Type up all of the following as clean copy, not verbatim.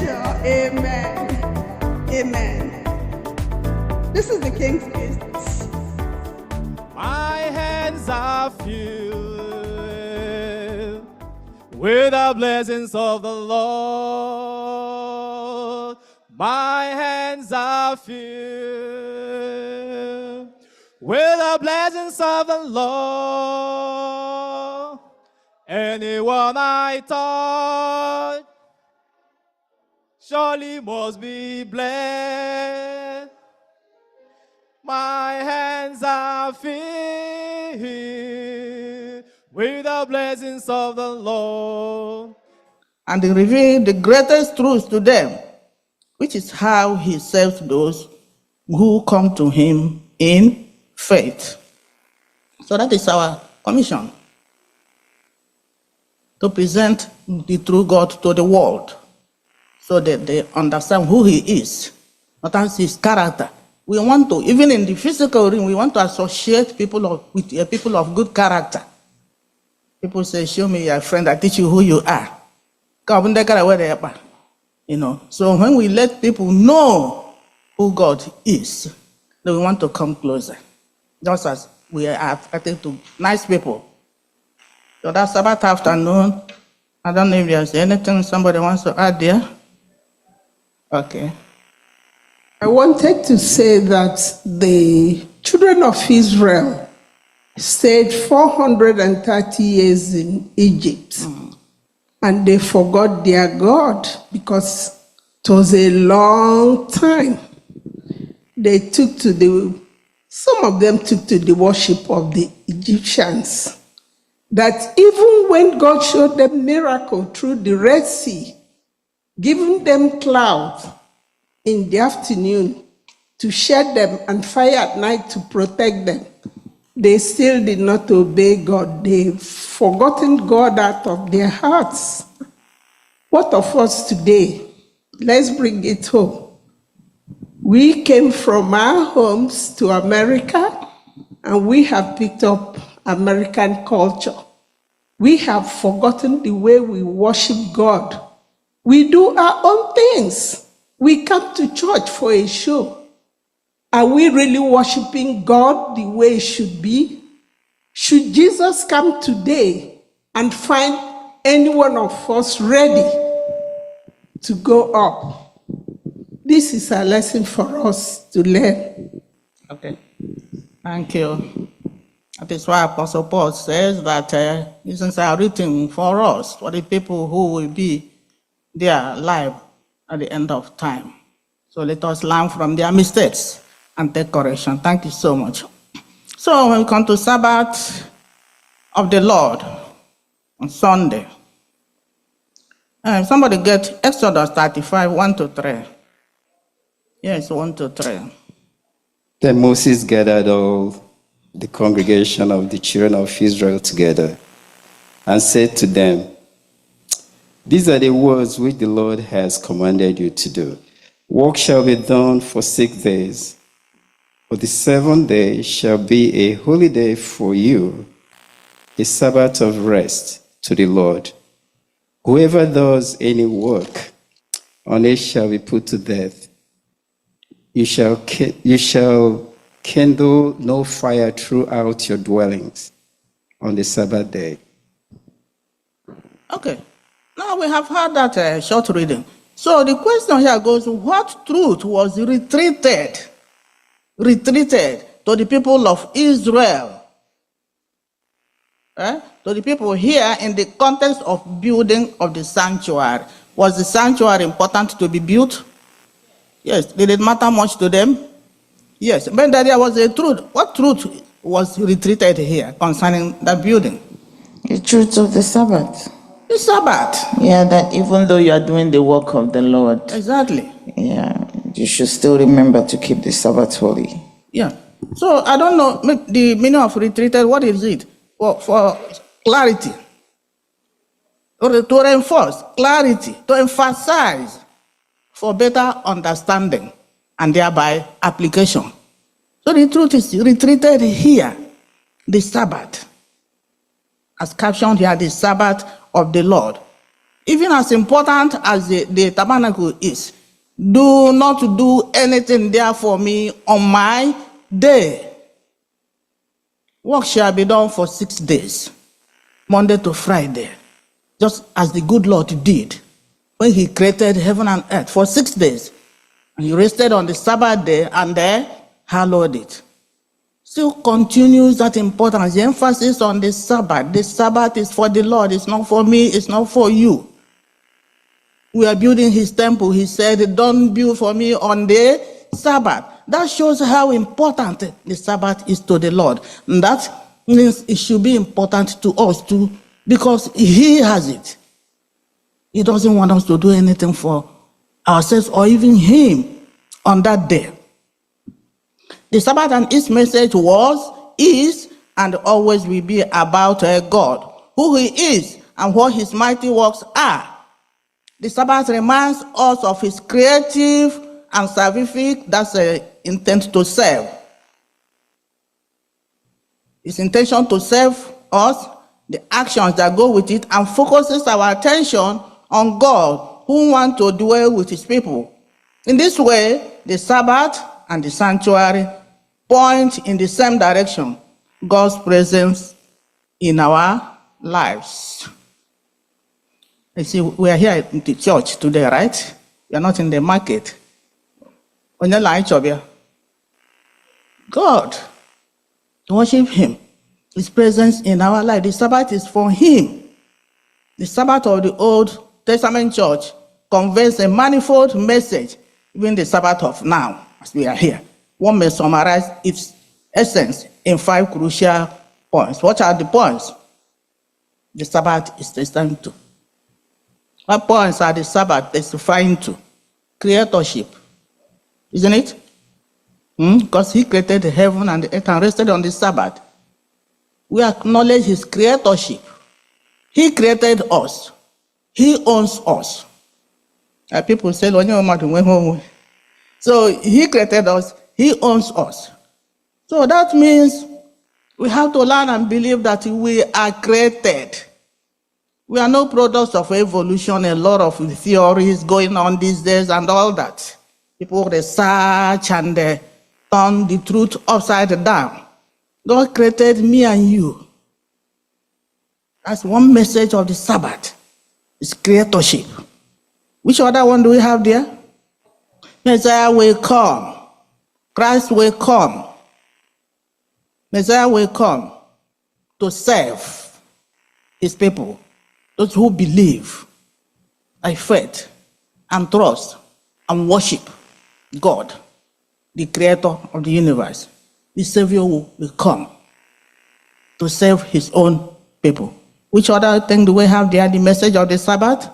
sure. Amen. Amen. This is the King's Gift. My hands are filled with the blessings of the Lord. My hands are filled with the blessings of the Lord. Anyone I touch surely must be blessed. My hands are filled with the blessings of the Lord. And he revealed the greatest truth to them, which is how he saves those who come to him in faith. So that is our commission, to present the true God to the world so that they understand who he is, not as his character. We want to, even in the physical realm, we want to associate people with people of good character. People say, show me your friend, I teach you who you are. You know, so when we let people know who God is, then we want to come closer. Just as we are attracted to nice people. So that Sabbath afternoon, I don't know if there's anything somebody wants to add there. Okay. I wanted to say that the children of Israel stayed 430 years in Egypt, and they forgot their God because it was a long time. Some of them took to the worship of the Egyptians. That even when God showed them miracle through the Red Sea, giving them clouds in the afternoon to shed them and fire at night to protect them, they still did not obey God. They've forgotten God out of their hearts. What of us today? Let's bring it home. We came from our homes to America, and we have picked up American culture. We have forgotten the way we worship God. We do our own things. We come to church for a show. Are we really worshiping God the way it should be? Should Jesus come today and find any one of us ready to go up? This is a lesson for us to learn. Okay. Thank you. That is why Apostle Paul says that these are written for us, for the people who will be there alive at the end of time. So let us learn from their mistakes and take correction. Thank you so much. So when we come to Sabbath of the Lord on Sunday, somebody get Exodus 35, 1-3. Yes, 1-3. Then Moses gathered all the congregation of the children of Israel together and said to them, these are the words which the Lord has commanded you to do. Work shall be done for 6 days, but the 7th day shall be a holy day for you, a Sabbath of rest to the Lord. Whoever does any work on it shall be put to death. You shall kindle no fire throughout your dwellings on the Sabbath day. Okay. Now we have heard that short reading. So the question here goes, what truth was retreated to the people of Israel? To the people here in the context of building of the sanctuary. Was the sanctuary important to be built? Yes. Did it matter much to them? Yes. But there was a truth. What truth was retreated here concerning that building? The truth of the Sabbath. The Sabbath. Yeah, that even though you are doing the work of the Lord. Exactly. Yeah, you should still remember to keep the Sabbath holy. Yeah. So I don't know the meaning of retreated. What is it? For clarity. Or to reinforce clarity, to emphasize, for better understanding and thereby application. So the truth is retreated here, the Sabbath. As captioned here, the Sabbath of the Lord. Even as important as the tabernacle is, do not do anything there for me on my day. Work shall be done for 6 days, Monday to Friday, just as the good Lord did when he created heaven and earth for 6 days. And he rested on the Sabbath day and hallowed it. Still continues that importance, the emphasis on the Sabbath. The Sabbath is for the Lord, it's not for me, it's not for you. We are building his temple. He said, don't build for me on the Sabbath. That shows how important the Sabbath is to the Lord. And that means it should be important to us too, because he has it. He doesn't want us to do anything for ourselves or even him on that day. The Sabbath and its message was, is, and always will be about God, who he is, and what his mighty works are. The Sabbath reminds us of his creative and salvific, that's intent to serve. His intention to serve us, the actions that go with it, and focuses our attention on God, who wants to dwell with his people. In this way, the Sabbath and the sanctuary point in the same direction, God's presence in our lives. You see, we are here in the church today, right? We are not in the market. God, to worship him, his presence in our life. The Sabbath is for him. The Sabbath of the Old Testament church conveys a manifold message, even the Sabbath of now, as we are here. One may summarize its essence in 5 crucial points. What are the points the Sabbath is testifying to? What points are the Sabbath testifying to? Creatorship, isn't it? Because he created the heaven and the earth and rested on the Sabbath. We acknowledge his creatorship. He created us. He owns us. People say, so he created us. He owns us. So that means we have to learn and believe that we are created. We are no products of evolution, a lot of theories going on these days and all that. People research and turn the truth upside down. God created me and you. That's one message of the Sabbath. It's creatorship. Which other one do we have there? Messiah will come. Christ will come. Messiah will come to serve his people. Those who believe by faith and trust and worship God, the creator of the universe. The Savior will come to serve his own people. Which other thing do we have there? The message of the Sabbath.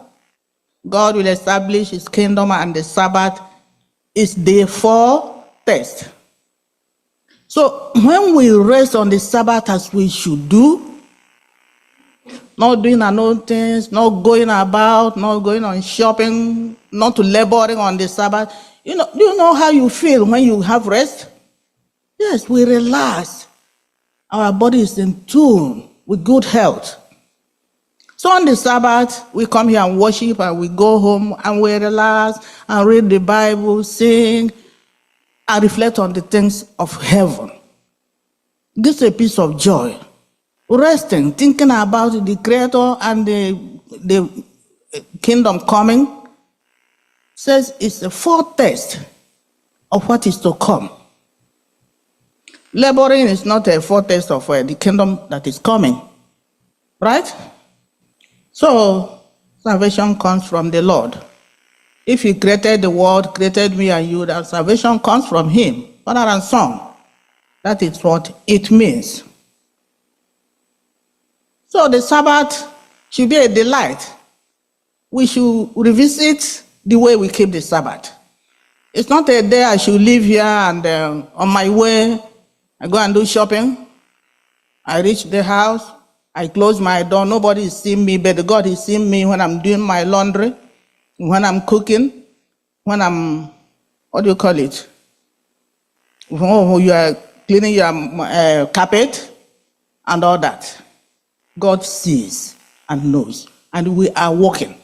God will establish his kingdom, and the Sabbath is the foretaste. So when we rest on the Sabbath as we should do, not doing our own things, not going about, not going on shopping, not laboring on the Sabbath, do you know how you feel when you have rest? Yes, we relax. Our body is in tune with good health. So on the Sabbath, we come here and worship, and we go home and we relax and read the Bible, sing, and reflect on the things of heaven. Gives a piece of joy. Resting, thinking about the Creator and the kingdom coming, says it's a foretaste of what is to come. Laboring is not a foretaste of the kingdom that is coming, right? So, salvation comes from the Lord. If he created the world, created me and you, that salvation comes from him, Father and Son. That is what it means. So the Sabbath should be a delight. We should revisit the way we keep the Sabbath. It's not a day I should leave here and on my way, I go and do shopping. I reach the house, I close my door, nobody is seeing me, but God is seeing me when I'm doing my laundry, when I'm cooking, when I'm, what do you call it? When you are cleaning your carpet and all that. God sees and knows, and we are working.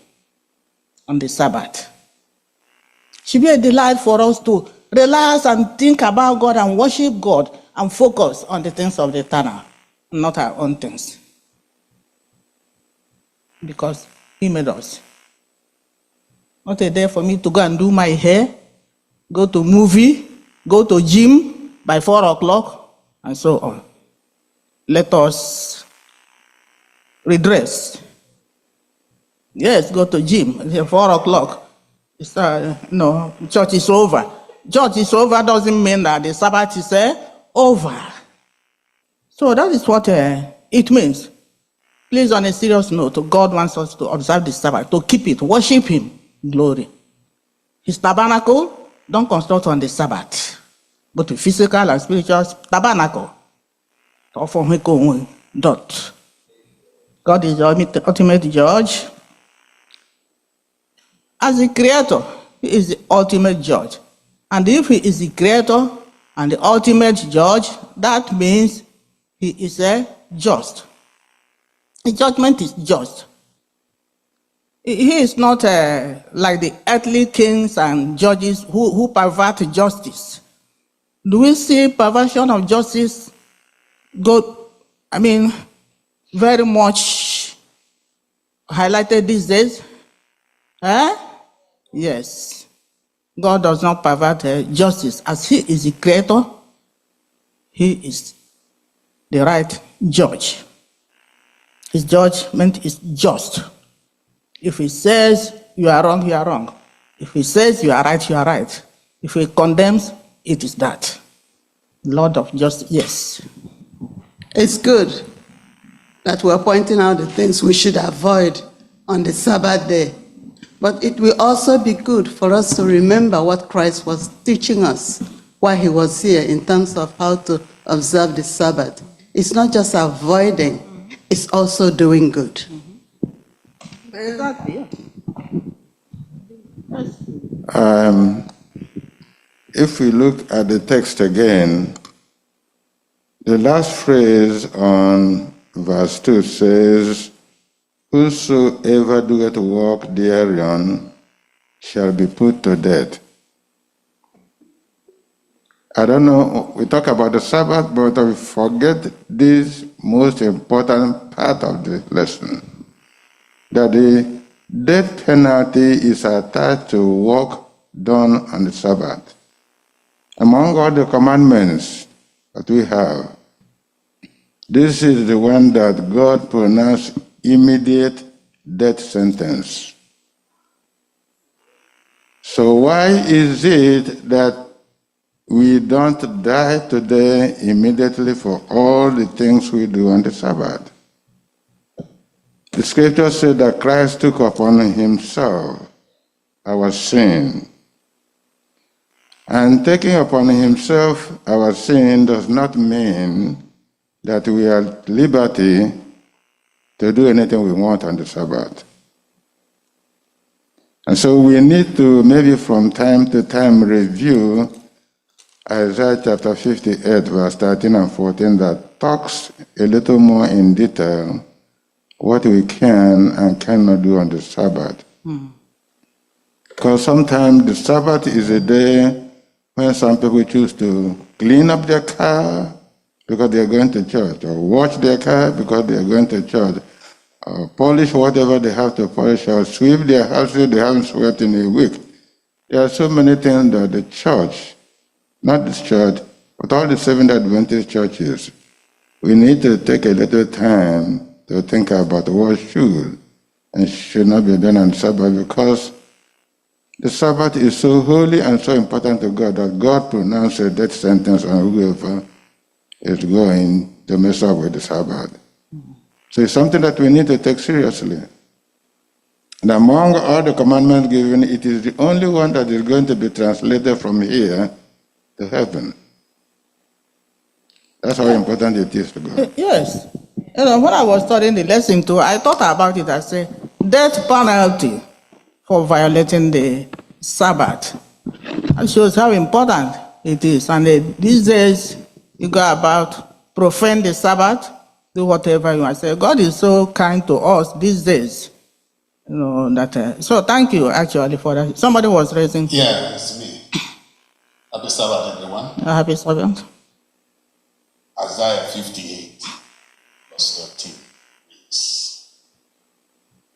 on the Sabbath. Should be a delight for us to relax and think about God and worship God and focus on the things of the eternal, not our own things. Because He made us. Not a day for me to go and do my hair, go to movie, go to gym by 4 o'clock, and so on. Let us redress. Yes, go to gym at 4 o'clock. It's, no, church is over. Church is over doesn't mean that the Sabbath is over. So that is what it means. Please, on a serious note, God wants us to observe the Sabbath, to keep it, worship Him, glory. His tabernacle, don't construct on the Sabbath, both the physical and spiritual tabernacle. Dot. God is the ultimate judge. As the creator, He is the ultimate judge. And if He is the creator and the ultimate judge, that means He is a just. His judgment is just. He is not like the earthly kings and judges who pervert justice. Do we see perversion of justice go, very much highlighted these days? Yes. God does not pervert justice. As He is the creator, He is the right judge. His judgment is just. If He says you are wrong, you are wrong. If He says you are right, you are right. If He condemns, it is that. Lord of justice, yes. It's good that we're pointing out the things we should avoid on the Sabbath day. But it will also be good for us to remember what Christ was teaching us while He was here in terms of how to observe the Sabbath. It's not just avoiding, it's also doing good. Exactly. If we look at the text again, the last phrase on verse 2 says, "Whosoever doeth walk therein shall be put to death." I don't know, we talk about the Sabbath, but we forget this most important part of the lesson, that the death penalty is attached to work done on the Sabbath. Among all the commandments that we have, this is the one that God pronounced immediate death sentence. So why is it that we don't die today immediately for all the things we do on the Sabbath? The scripture said that Christ took upon Himself our sin. And taking upon Himself our sin does not mean that we are at liberty to do anything we want on the Sabbath. And so we need to maybe from time to time review Isaiah chapter 58, verse 13 and 14, that talks a little more in detail what we can and cannot do on the Sabbath. Because sometimes the Sabbath is a day when some people choose to clean up their car because they are going to church, or wash their car because they are going to church, or polish whatever they have to polish, or sweep their houses they haven't swept in a week. There are so many things that the church, not this church, but all the Seventh-day Adventist churches, we need to take a little time to think about what should and should not be done on Sabbath, because the Sabbath is so holy and so important to God that God pronounced a death sentence on whoever is going to mess up with the Sabbath. So it's something that we need to take seriously. And among all the commandments given, it is the only one that is going to be translated from here to heaven. That's how important it is to God. Yes. When I was studying the lesson too, I thought about it. I said, death penalty for violating the Sabbath. That shows how important it is. And these days, you go about profane the Sabbath, do whatever you want. Say, God is so kind to us these days. You know that. So thank you actually for that. Somebody was raising. Yeah, it's me. Happy Sabbath, everyone. Happy Sabbath. Isaiah 58, verse 13 reads,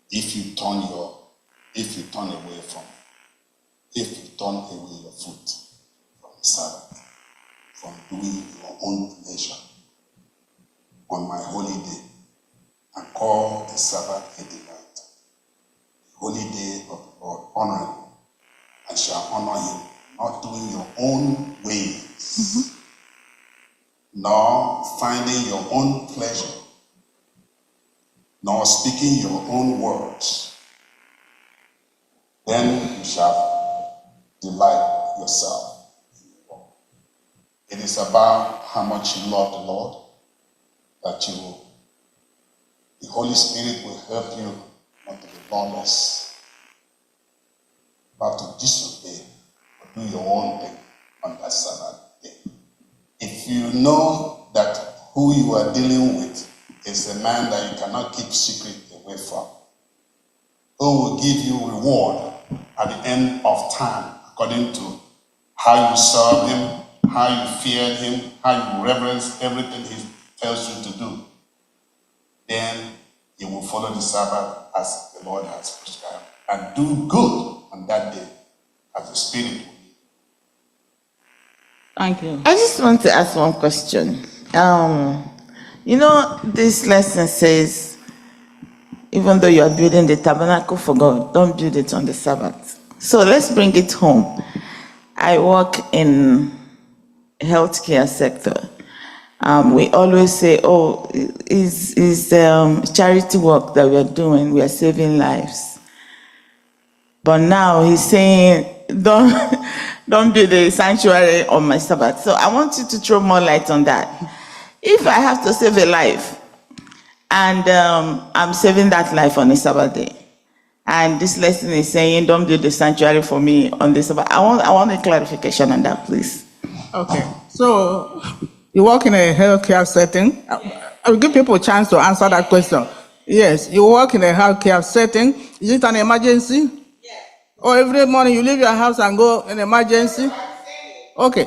if you turn away your foot from the Sabbath, from doing your own pleasure on my holy day, and call the Sabbath a delight, the holy day of the Lord, honor him, and shall honor him, not doing your own ways, nor finding your own pleasure, nor speaking your own words, then you shall delight yourself in the Lord. It is about how much you love the Lord that the Holy Spirit will help you not to be lawless, but to disobey or do your own thing on that Sabbath day. If you know that who you are dealing with is a man that you cannot keep secret away from, who will give you reward at the end of time according to how you serve him, how you feared him, how you reverence everything he tells you to do, then you will follow the Sabbath as the Lord has prescribed and do good on that day as the Spirit will lead. Thank you. I just want to ask one question. This lesson says, even though you are building the tabernacle for God, don't build it on the Sabbath. So let's bring it home. I work in healthcare sector. We always say, oh, is charity work that we are doing, we are saving lives. But now he's saying, don't build a sanctuary on my Sabbath. So I want you to throw more light on that. If I have to save a life, and I'm saving that life on a Sabbath day, and this lesson is saying, don't build a sanctuary for me on the Sabbath, I want a clarification on that, please. Okay. So you work in a healthcare setting. I will give people a chance to answer that question. Yes, you work in a healthcare setting. Is it an emergency? Yes. Or every morning you leave your house and go in emergency? Okay.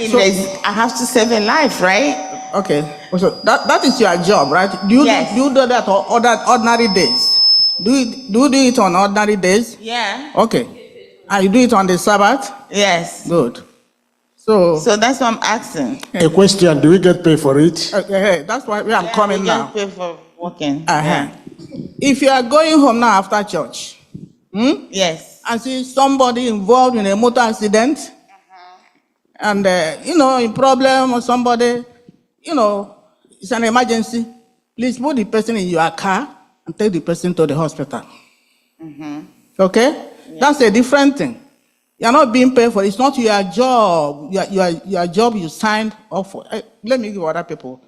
So I have to save a life, right? Okay. So that is your job, right? Do you do that on ordinary days? Do you do it on ordinary days? Yeah. Okay. And you do it on the Sabbath? Yes. Good. So that's what I'm asking. A question, do we get paid for it? Okay, that's why I'm coming we now. get paid for working. If you are going home now after church, Yes. and see somebody involved in a motor accident, and in problem or somebody, it's an emergency, please put the person in your car and take the person to the hospital. Okay? Yeah. That's a different thing. You're not being paid for it. It's not your job. Your job you signed up for. Let me give other people.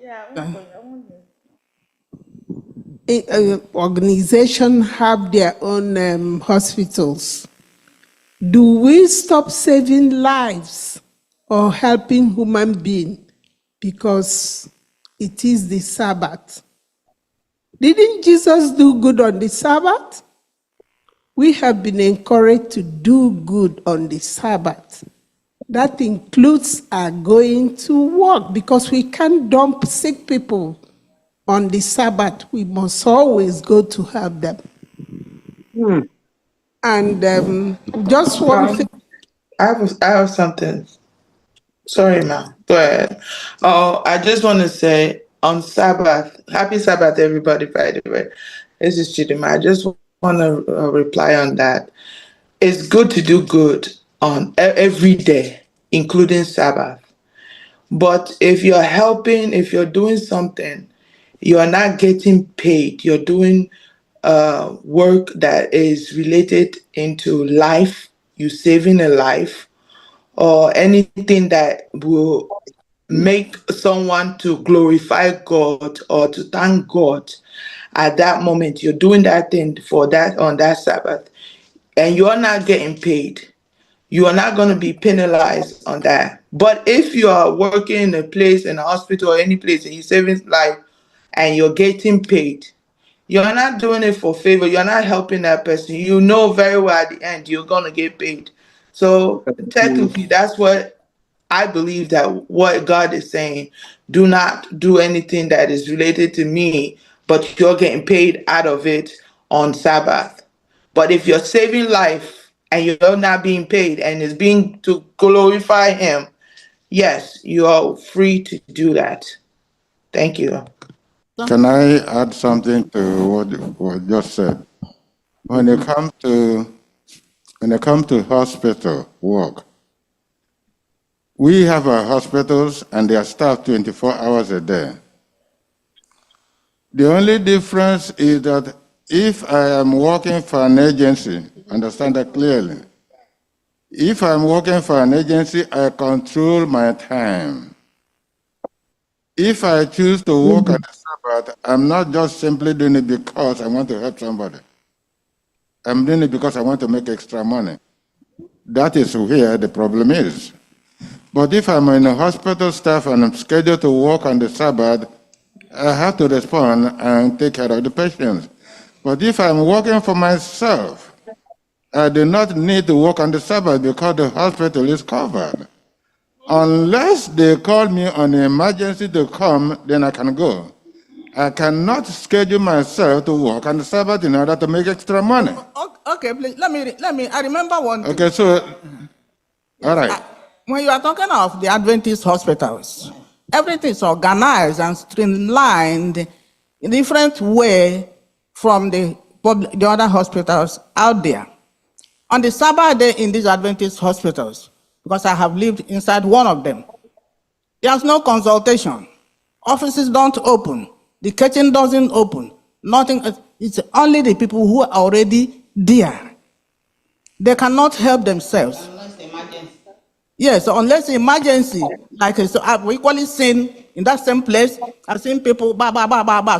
Organizations have their own hospitals. Do we stop saving lives or helping human beings because it is the Sabbath? Didn't Jesus do good on the Sabbath? We have been encouraged to do good on the Sabbath. That includes our going to work, because we can't dump sick people on the Sabbath. We must always go to help them. And just one thing. I have something. Sorry, ma. Go ahead. Oh, I just want to say on Sabbath, happy Sabbath, everybody, by the way. This is Chidima. I just want to reply on that. It's good to do good on every day, including Sabbath. But if you're helping, if you're doing something, you're not getting paid, you're doing work that is related into life, you saving a life, or anything that will make someone to glorify God or to thank God at that moment, you're doing that thing for that on that Sabbath, and you're not getting paid, you are not going to be penalized on that. But if you are working in a place, in a hospital or any place, and you're saving life and you're getting paid, You're not doing it for favor. You're not helping that person. You know very well at the end you're gonna get paid. So technically, that's what I believe, that what God is saying. Do not do anything that is related to me, but you're getting paid out of it on Sabbath. But if you're saving life and you're not being paid and it's being to glorify Him, yes, you are free to do that. Thank you. Can I add something to what was just said? When it comes to hospital work, we have our hospitals and they are staffed 24 hours a day. The only difference is that if I am working for an agency, understand that clearly, if I'm working for an agency, I control my time. If I choose to work at the Sabbath, I'm not just simply doing it because I want to help somebody. I'm doing it because I want to make extra money. That is where the problem is. But if I'm in a hospital staff and I'm scheduled to work on the Sabbath, I have to respond and take care of the patients. But if I'm working for myself, I do not need to work on the Sabbath because the hospital is covered. Unless they call me on an emergency to come, then I can go. I cannot schedule myself to work on the Sabbath in order to make extra money. Okay, please, let me, I remember one thing. Okay, so, all right. When you are talking of the Adventist hospitals, everything is organized and streamlined in a different way from the other hospitals out there. On the Sabbath day in these Adventist hospitals, because I have lived inside one of them, there's no consultation. Offices don't open. The kitchen doesn't open. Nothing. It's only the people who are already there. They cannot help themselves. Unless emergency. Yes, unless emergency. Like so I've equally seen in that same place, I've seen people,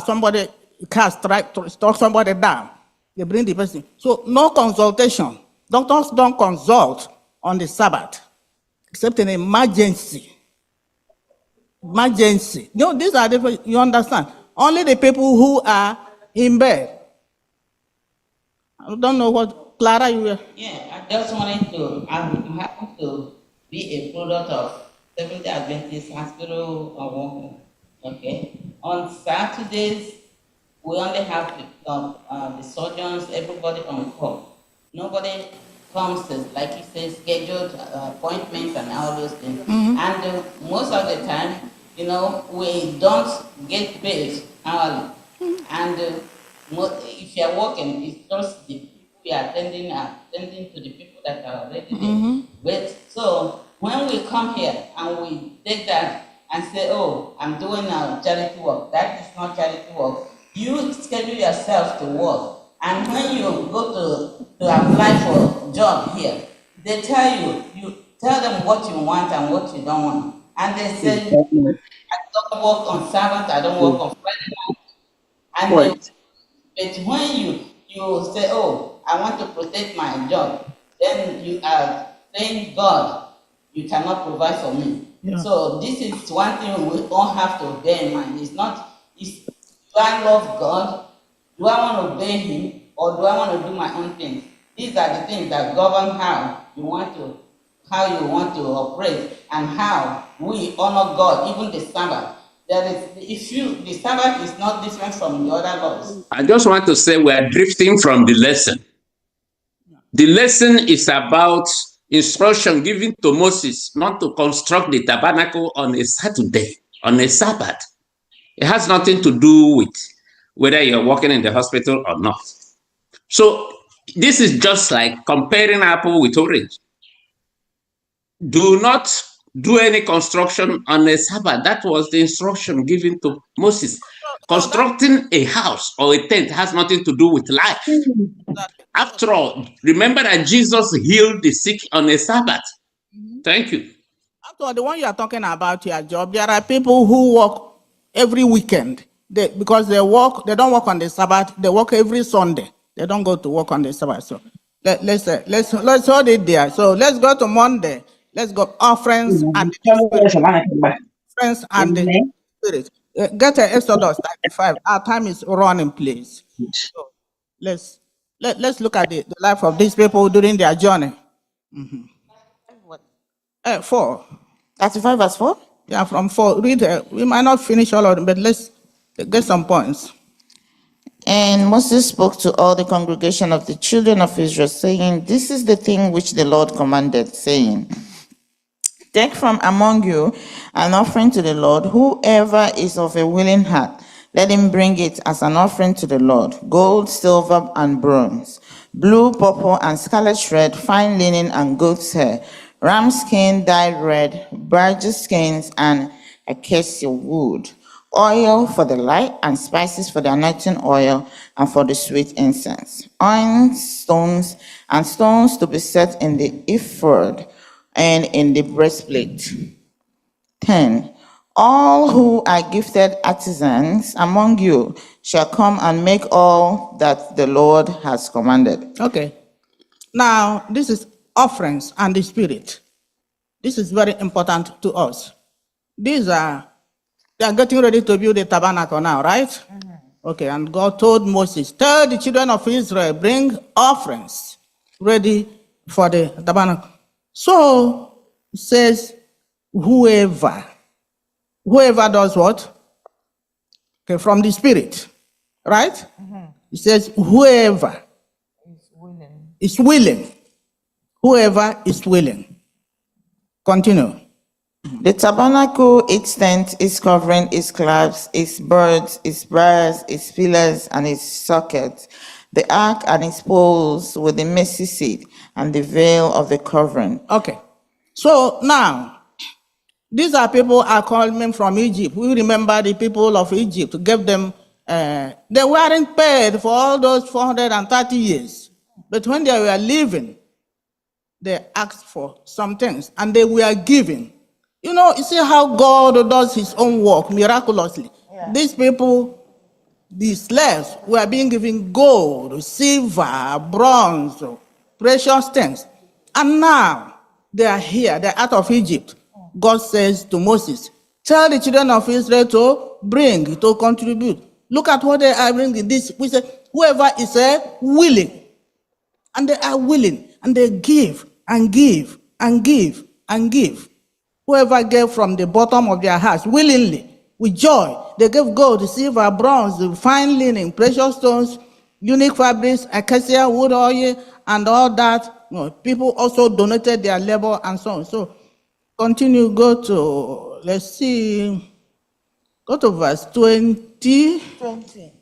somebody, car struck somebody down. They bring the person. So no consultation. Doctors don't consult on the Sabbath, except in emergency. Emergency. No, these are different, you understand. Only the people who are in bed. I don't know what, Clara, you were. Yeah, I just wanted to, I happen to be a product of Seventh-day Adventist Hospital or okay. On Saturdays, we only have the surgeons, everybody on call. Nobody comes to, like you say, scheduled appointments and all those things. And most of the time, you know, we don't get paid hourly. And if you're working, it's just the people we are attending to the people that are already there. But so when we come here and we take that and say, oh, I'm doing charity work, that is not charity work. You schedule yourself to work. And when you go to apply for a job here, they tell you tell them what you want and what you don't want. And they say, I don't work on Sabbath, I don't work on Friday night. And but when you say, oh, I want to protect my job, then you are saying, God, you cannot provide for me. Yeah. So this is one thing we all have to bear in mind. It's not, do I love God? Do I want to obey Him? Or do I want to do my own things? These are the things that govern how you want to operate and how we honor God, even the Sabbath. The Sabbath is not different from the other laws. I just want to say we are drifting from the lesson. The lesson is about instruction given to Moses not to construct the tabernacle on a Saturday, on a Sabbath. It has nothing to do with whether you're working in the hospital or not. So this is just like comparing apple with orange. Do not do any construction on a Sabbath. That was the instruction given to Moses. Constructing a house or a tent has nothing to do with life. After all, remember that Jesus healed the sick on a Sabbath. Thank you. After all, the one you are talking about your job, there are people who work every weekend. Because they don't work on the Sabbath, they work every Sunday. They don't go to work on the Sabbath. So let's hold it there. So let's go to Monday. Let's go offerings and the Spirit. Get Exodus 35. Our time is running, please. So let's look at the life of these people during their journey. 4. 35 verse 4? Yeah, from 4. Read. We might not finish all of them, but let's get some points. And Moses spoke to all the congregation of the children of Israel, saying, This is the thing which the Lord commanded, saying, Take from among you an offering to the Lord. Whoever is of a willing heart, let him bring it as an offering to the Lord. Gold, silver, and bronze, blue, purple, and scarlet thread, fine linen, and goat's hair, ram skin dyed red, barge skins, and acacia wood. Oil for the light, and spices for the anointing oil, and for the sweet incense. Iron stones, and stones to be set in the ephod and in the breastplate. 10. All who are gifted artisans among you shall come and make all that the Lord has commanded. Okay. Now, this is offerings and the spirit. This is very important to us. They are getting ready to build the tabernacle now, right? Okay, and God told Moses, tell the children of Israel, bring offerings ready for the tabernacle. So, it says, whoever does what? Okay, from the spirit, right? It says, whoever is willing. Whoever is willing. Continue. The tabernacle, its tent, its covering, its clasps, its boards, its bars, its pillars, and its sockets, the ark and its poles with the mercy seat, and the veil of the covering. Okay. So now, these are people are coming from Egypt. We remember the people of Egypt gave them, they weren't paid for all those 430 years. But when they were leaving, they asked for some things and they were given. You know, you see how God does his own work miraculously. Yeah. These people, the slaves, were being given gold, silver, bronze, precious things. And now they are here, they're out of Egypt. God says to Moses, tell the children of Israel to bring, to contribute. Look at what they are bringing. This, we say, whoever is willing. And they are willing, and they give, and give, and give, and give. Whoever gave from the bottom of their hearts, willingly, with joy, they gave gold, silver, bronze, fine linen, precious stones, unique fabrics, acacia, wood oil, and all that. You know, people also donated their labor and so on. So continue, go to, let's see, go to verse 20.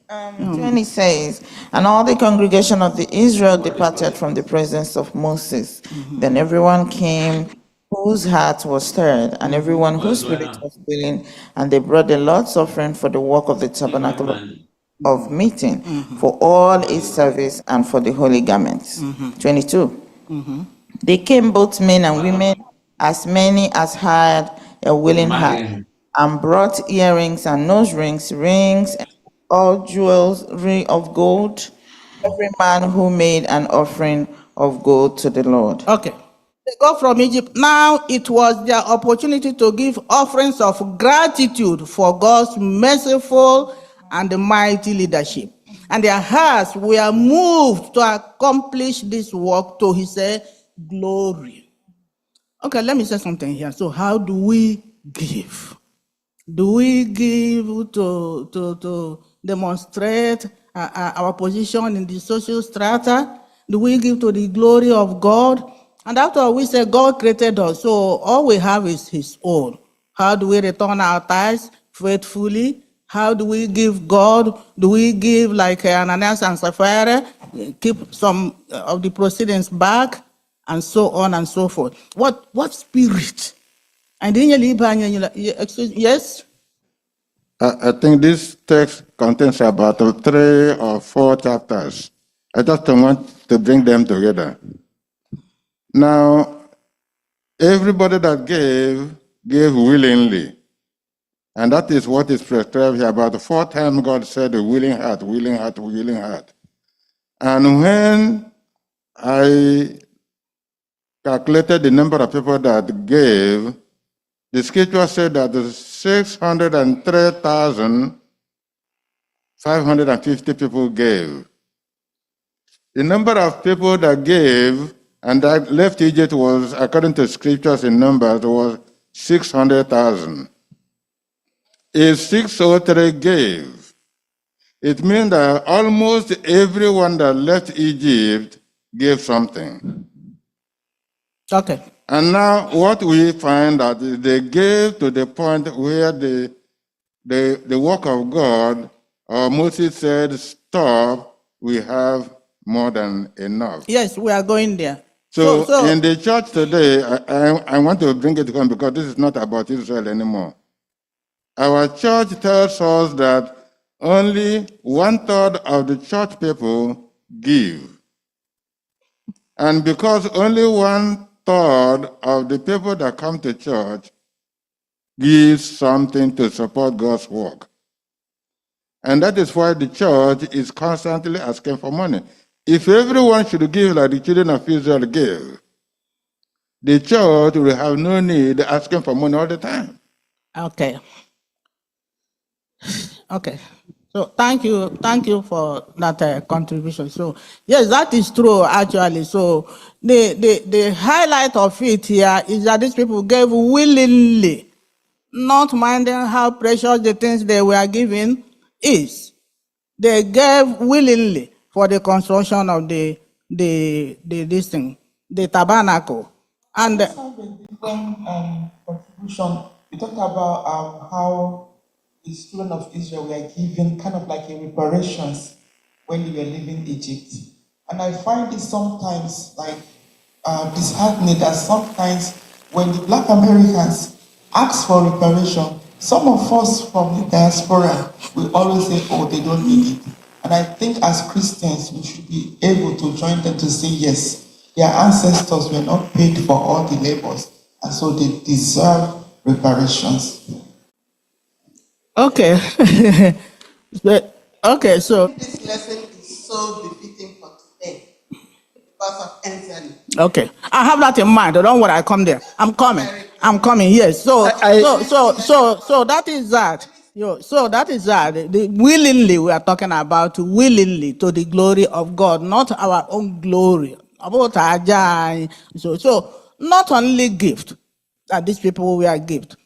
20 says, and all the congregation of the Israel departed from the presence of Moses. Then everyone came whose heart was stirred, and everyone whose spirit was willing, and they brought the Lord's offering for the work of the tabernacle of meeting, for all its service, and for the holy garments. 22. They came both men and women, as many as had a willing heart, and brought earrings and nose rings, rings, and all jewelry of gold, every man who made an offering of gold to the Lord. Okay. They go from Egypt. Now it was their opportunity to give offerings of gratitude for God's merciful and mighty leadership. And their hearts were moved to accomplish this work to his glory. Okay, let me say something here. So how do we give? Do we give to demonstrate our position in the social strata? Do we give to the glory of God? And after all, we say God created us, so all we have is his own. How do we return our tithes faithfully? How do we give God? Do we give like Ananias and Sapphira, keep some of the proceedings back, and so on and so forth? What spirit? And then yes? I think this text contains about 3 or 4 chapters. I just want to bring them together. Now, everybody that gave willingly. And that is what is prescribed here. About 4 times God said, a willing heart, willing heart, willing heart. And when I calculated the number of people that gave, the scripture said that 603,550 people gave. The number of people that gave and that left Egypt was, according to scriptures in Numbers, was 600,000. If 603 gave, it means that almost everyone that left Egypt gave something. Okay. And now what we find that they gave to the point where the work of God, Moses said, stop, we have more than enough. Yes, we are going there. So in the church today, I want to bring it home because this is not about Israel anymore. Our church tells us that only 1/3 of the church people give. And because only 1/3 of the people that come to church give something to support God's work. And that is why the church is constantly asking for money. If everyone should give like the children of Israel gave, the church will have no need asking for money all the time. Okay. Okay. So thank you for that contribution. So yes, that is true actually. So the highlight of it here is that these people gave willingly, not minding how precious the things they were given is. They gave willingly for the construction of the this thing, the tabernacle, and Have a different contribution. We talked about how the children of Israel were given kind of like a reparations when they were leaving Egypt. And I find it sometimes like disheartening that sometimes when the Black Americans ask for reparation, some of us from the diaspora will always say, oh, they don't need it. And I think as Christians, we should be able to join them to say, yes, their ancestors were not paid for all the labors, and so they deserve reparations. okay. Okay, so This lesson is so befitting for today because of ENSDANY. okay, I have that in mind. Don't worry, I come there. I'm coming. Yes. So that is that. So that is that. The willingly we are talking about willingly to the glory of God, not our own glory. About Ajay. So not only gift that these people were gift.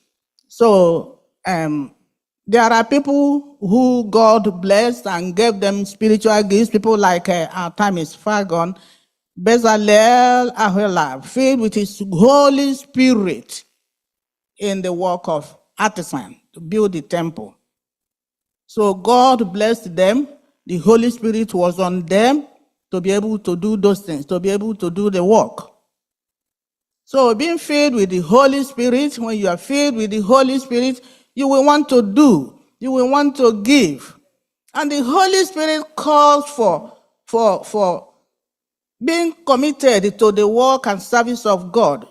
So there are people who God blessed and gave them spiritual gifts. People like our time is far gone. Bezalel Ahola, filled with his Holy Spirit in the work of artisan to build the temple. So God blessed them. The Holy Spirit was on them to be able to do those things, to be able to do the work. So being filled with the Holy Spirit, when you are filled with the Holy Spirit, you will want to do, you will want to give. And the Holy Spirit calls for being committed to the work and service of God,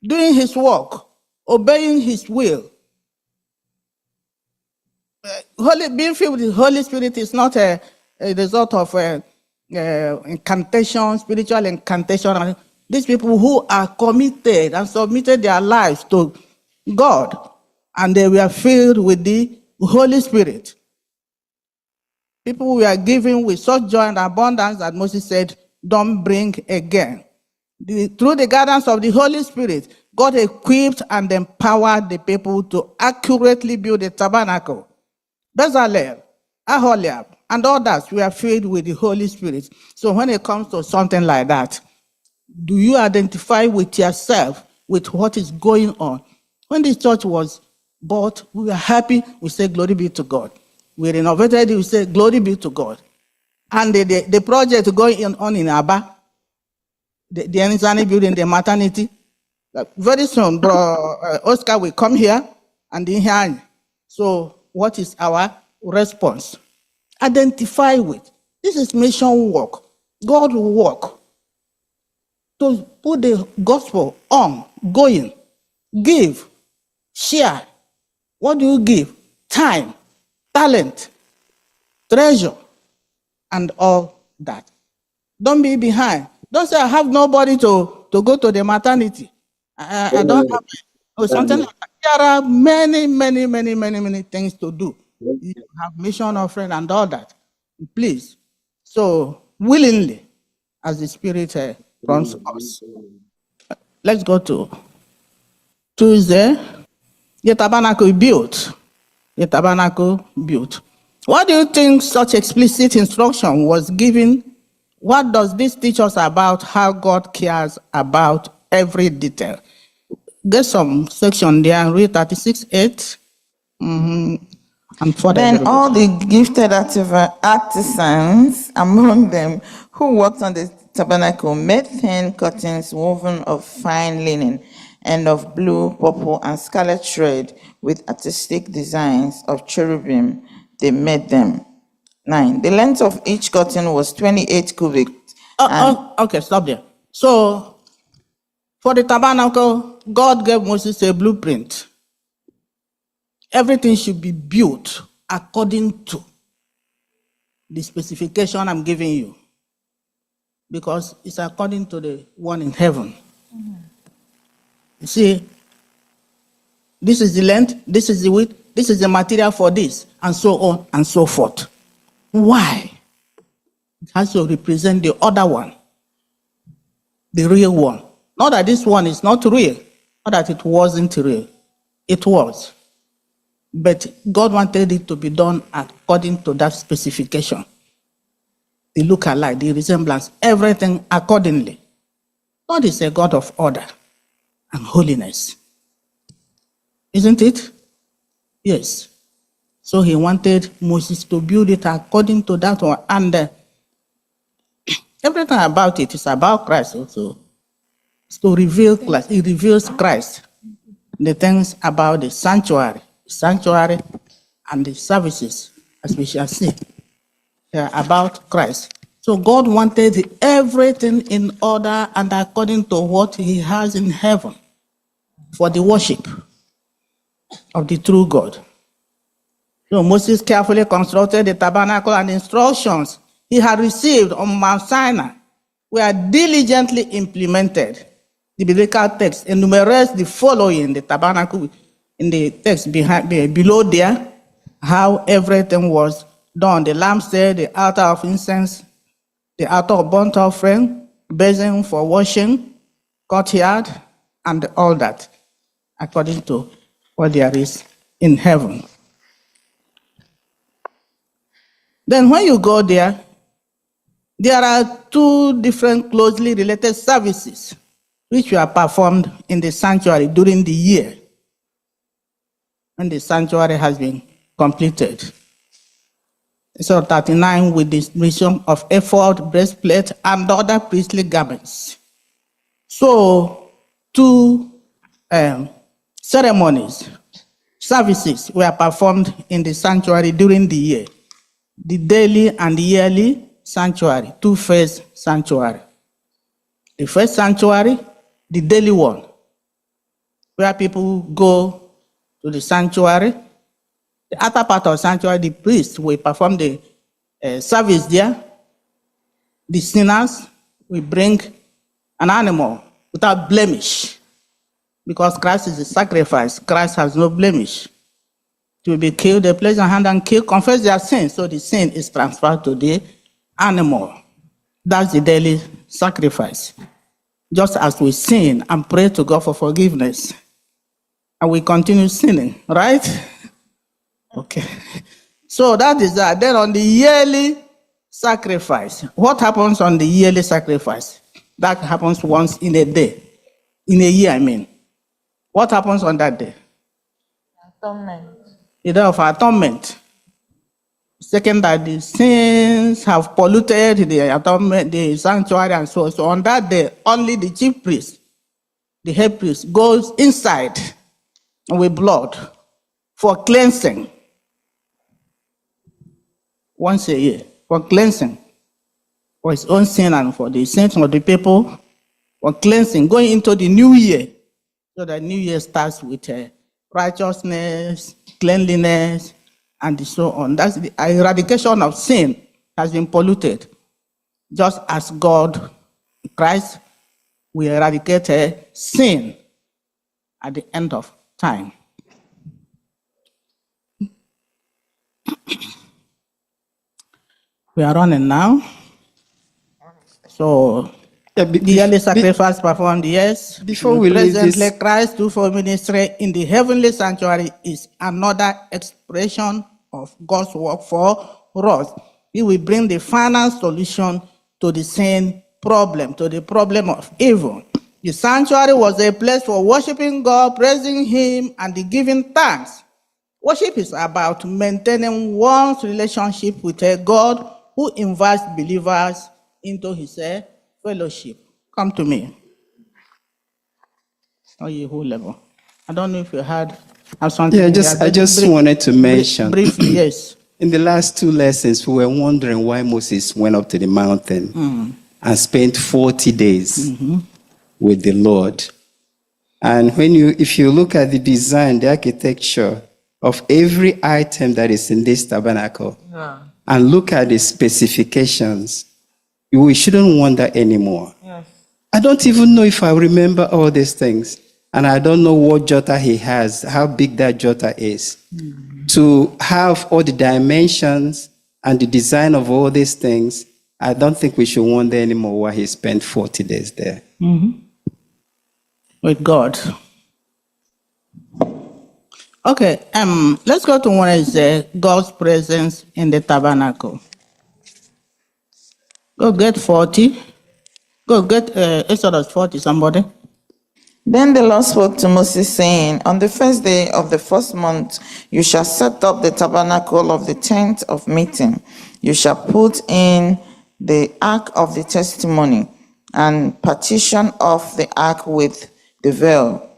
doing his work, obeying his will. Being filled with the Holy Spirit is not a result of incantation, spiritual incantation. These people who are committed and submitted their lives to God, and they were filled with the Holy Spirit. People were given with such joy and abundance that Moses said, don't bring again. Through the guidance of the Holy Spirit, God equipped and empowered the people to accurately build the tabernacle. Bezalel, Aholiab, and others were filled with the Holy Spirit. So when it comes to something like that, do you identify with yourself with what is going on? When this church was bought, we were happy. We say, glory be to God. We renovated it. We say, glory be to God. And the project going on in Aba, the ENSDANY building, the maternity, very soon, Oscar will come here and in here. So what is our response? Identify with. This is mission work. God will work to put the gospel on, going, give, share. What do you give? Time, talent, treasure, and all that. Don't be behind. Don't say, I have nobody to go to the maternity. I don't have something like that. There are many things to do. You have mission offering and all that. Please. So, willingly, as the Spirit prompts us. Let's go to Tuesday. The tabernacle built. The tabernacle built. What do you think such explicit instruction was given? What does this teach us about how God cares about every detail? Get some section there and read 36:8. And further. Then all the gifted artisans among them who worked on the tabernacle made thin curtains woven of fine linen and of blue, purple, and scarlet thread with artistic designs of cherubim. They made them. 9. The length of each curtain was 28 cubits. Okay, stop there. So, for the tabernacle, God gave Moses a blueprint. Everything should be built according to the specification I'm giving you, because it's according to the one in heaven. You see, this is the length, this is the width, this is the material for this, and so on and so forth. Why? It has to represent the other one, the real one. Not that this one is not real, not that it wasn't real. It was. But God wanted it to be done according to that specification. The look-alike, the resemblance, everything accordingly. God is a God of order and holiness. Isn't it? Yes. So he wanted Moses to build it according to that one. And everything about it is about Christ also. It's to reveal Christ. It reveals Christ. The things about the sanctuary and the services, as we shall see, about Christ. So God wanted everything in order and according to what he has in heaven for the worship of the true God. So Moses carefully constructed the tabernacle, and instructions he had received on Mount Sinai were diligently implemented. The biblical text enumerates the following: the tabernacle in the text below there, how everything was done: the lampstand, the altar of incense, the altar of burnt offering, basin for washing, courtyard, and all that, according to what there is in heaven. Then when you go there are two different closely related services which were performed in the sanctuary during the year when the sanctuary has been completed. So 39, with the mission of ephod, breastplate, and other priestly garments. So 2 ceremonies, services were performed in the sanctuary during the year: the daily and yearly sanctuary, 2-phase sanctuary. The first sanctuary, the daily one, where people go to the sanctuary. The other part of sanctuary, the priest will perform the service there. The sinners will bring an animal without blemish, because Christ is the sacrifice. Christ has no blemish. To be killed, they place their hand and kill, confess their sin, so the sin is transferred to the animal. That's the daily sacrifice. Just as we sin and pray to God for forgiveness, and we continue sinning, right? Okay. So that is that. Then on the yearly sacrifice, what happens on the yearly sacrifice? That happens once in a day, in a year, I mean. What happens on that day? Atonement. The day of atonement. Second, that the sins have polluted the atonement, the sanctuary, and so on. So on that day, only the chief priest, the head priest, goes inside with blood for cleansing once a year, for cleansing, for his own sin and for the sins of the people, for cleansing, going into the new year. So the new year starts with righteousness, cleanliness, and so on. That's the eradication of sin has been polluted. Just as God, Christ, will eradicate sin at the end of time. We are running now. So, Yeah, the yearly sacrifice performed, yes. Before we leave Presently, this- Christ do for ministry in the heavenly sanctuary is another expression of God's work for us. He will bring the final solution to the same problem, to the problem of evil. The sanctuary was a place for worshiping God, praising Him, and giving thanks. Worship is about maintaining one's relationship with a God who invites believers into His fellowship. Come to me. Oh, you whole level. I don't know if you have something. Yeah, in there. I just wanted to mention. Briefly, yes. In the last 2 lessons, we were wondering why Moses went up to the mountain and spent 40 days with the Lord. And if you look at the design, the architecture of every item that is in this tabernacle, and look at the specifications, we shouldn't wonder anymore. Yes. I don't even know if I remember all these things. And I don't know what jotter he has, how big that jotter is. To have all the dimensions and the design of all these things, I don't think we should wonder anymore why he spent 40 days there. With God. Okay, let's go to one is God's presence in the tabernacle. Go get 40. Go get Exodus 40, somebody. Then the Lord spoke to Moses, saying, On the first day of the first month, you shall set up the tabernacle of the tent of meeting. You shall put in the ark of the testimony, and partition off the ark with the veil.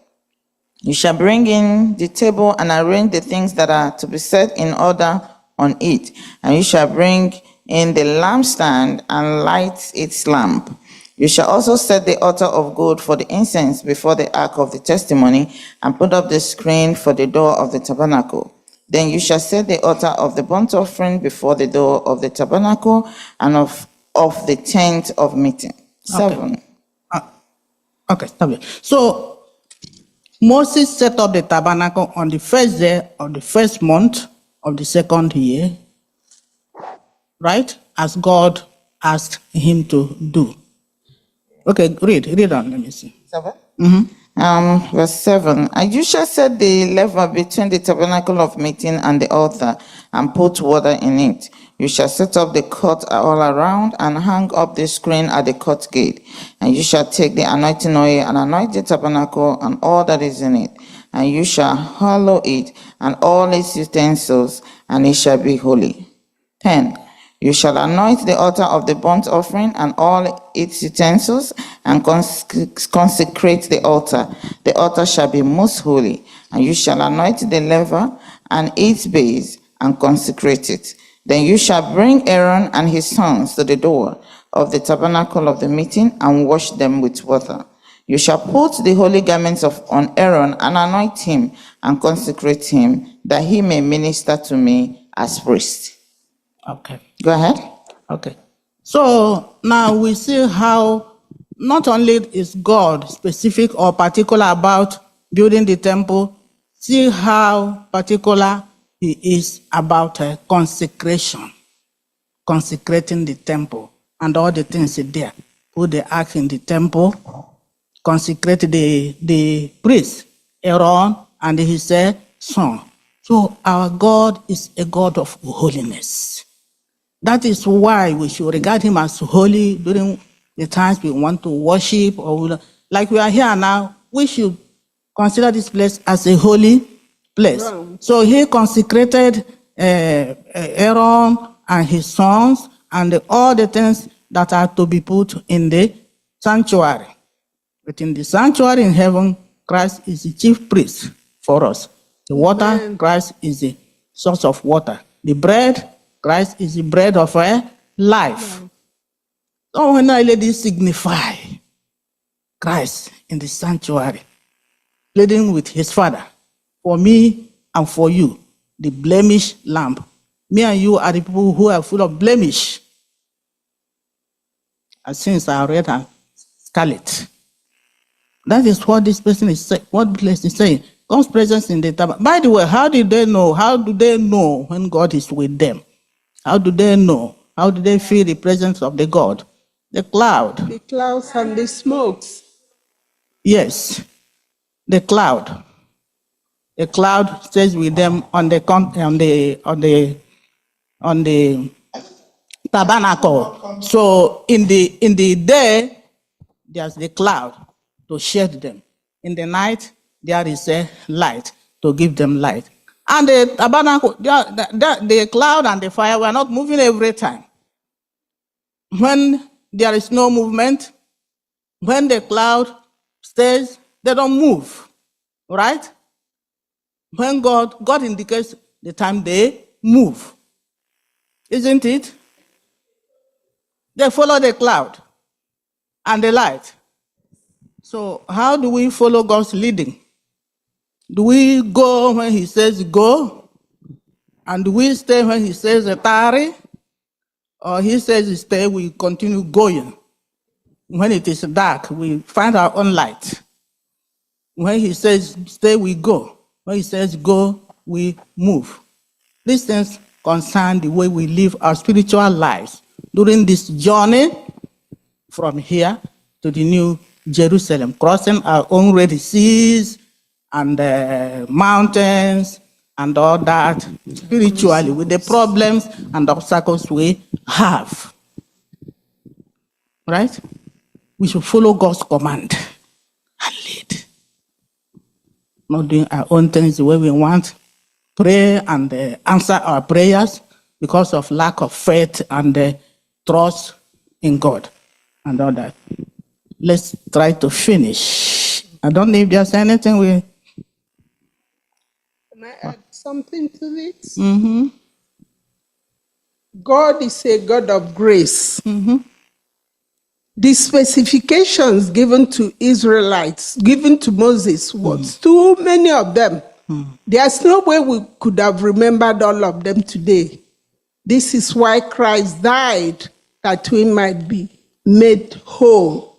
You shall bring in the table and arrange the things that are to be set in order on it. And you shall bring in the lampstand and light its lamp. You shall also set the altar of gold for the incense before the ark of the testimony, and put up the screen for the door of the tabernacle. Then you shall set the altar of the burnt offering before the door of the tabernacle and of the tent of meeting. 7. Okay, stop it. So Moses set up the tabernacle on the first day of the first month of the second year, right? As God asked him to do. Okay, read on, let me see. 7? Verse 7. And you shall set the lever between the tabernacle of meeting and the altar, and put water in it. You shall set up the court all around, and hang up the screen at the court gate. And you shall take the anointing oil and anoint the tabernacle and all that is in it. And you shall hallow it and all its utensils, and it shall be holy. 10. You shall anoint the altar of the burnt offering and all its utensils, and consecrate the altar. The altar shall be most holy. And you shall anoint the laver and its base, and consecrate it. Then you shall bring Aaron and his sons to the door of the tabernacle of the meeting, and wash them with water. You shall put the holy garments on Aaron, and anoint him, and consecrate him, that he may minister to me as priest. Okay. Go ahead. Okay. So now we see how not only is God specific or particular about building the temple, see how particular he is about consecration, consecrating the temple and all the things there. Put the ark in the temple, consecrate the priest, Aaron and his son. So our God is a God of holiness. That is why we should regard him as holy during the times we want to worship, or like we are here now, we should consider this place as a holy place. Right. So he consecrated Aaron and his sons and all the things that are to be put in the sanctuary. But in the sanctuary in heaven, Christ is the chief priest for us. The water, Amen. Christ is the source of water. The bread, Christ is the bread of life. So when I let this signify Christ in the sanctuary, pleading with his Father, for me and for you, the blemished lamb. Me and you are the people who are full of blemish. As sins are red and scarlet. That is what this person is saying, what place is saying. God's presence in the tabernacle. By the way, how did they know? How do they know when God is with them? How do they know? How do they feel the presence of the God? The cloud. The clouds and the smokes. Yes, the cloud. The cloud stays with them on the tabernacle. So in the day, there's the cloud to shade them. In the night, there is a light to give them light. And the tabernacle, the cloud and the fire were not moving every time. When there is no movement, when the cloud stays, they don't move, right? When God indicates the time they move, isn't it? They follow the cloud and the light. So how do we follow God's leading? Do we go when he says go? And do we stay when he says tarry? Or he says stay, we continue going? When it is dark, we find our own light. When he says stay, we go. When he says go, we move. These things concern the way we live our spiritual lives during this journey from here to the New Jerusalem, crossing our own Red Seas and mountains and all that spiritually with the problems and obstacles we have. Right? We should follow God's command and lead. Not doing our own things the way we want. Pray and answer our prayers because of lack of faith and trust in God and all that. Let's try to finish. I don't know if there's anything we... Can I add something to this? Mm-hmm. God is a God of grace. Mm-hmm. The specifications given to Israelites, given to Moses, was too many of them. There's no way we could have remembered all of them today. This is why Christ died, that we might be made whole.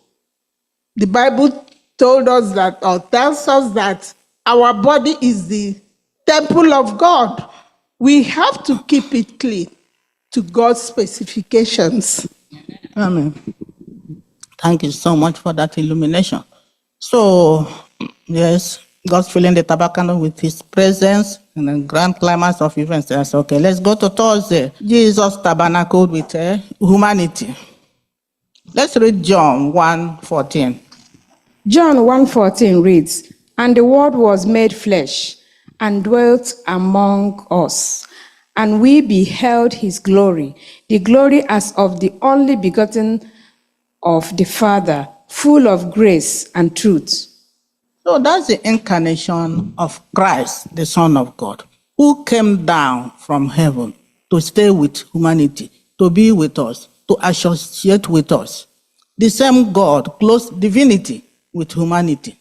The Bible told us that, or tells us that, our body is the temple of God. We have to keep it clean to God's specifications. Amen. Thank you so much for that illumination. So, yes, God's filling the tabernacle with his presence and the grand climax of events. Yes, okay, let's go to Thursday. Jesus tabernacled with humanity. Let's read John 1:14. John 1:14 reads, "And the Word was made flesh and dwelt among us, and we beheld his glory, the glory as of the only begotten of the Father, full of grace and truth." So that's the incarnation of Christ, the Son of God, who came down from heaven to stay with humanity, to be with us, to associate with us. The same God, close divinity with humanity.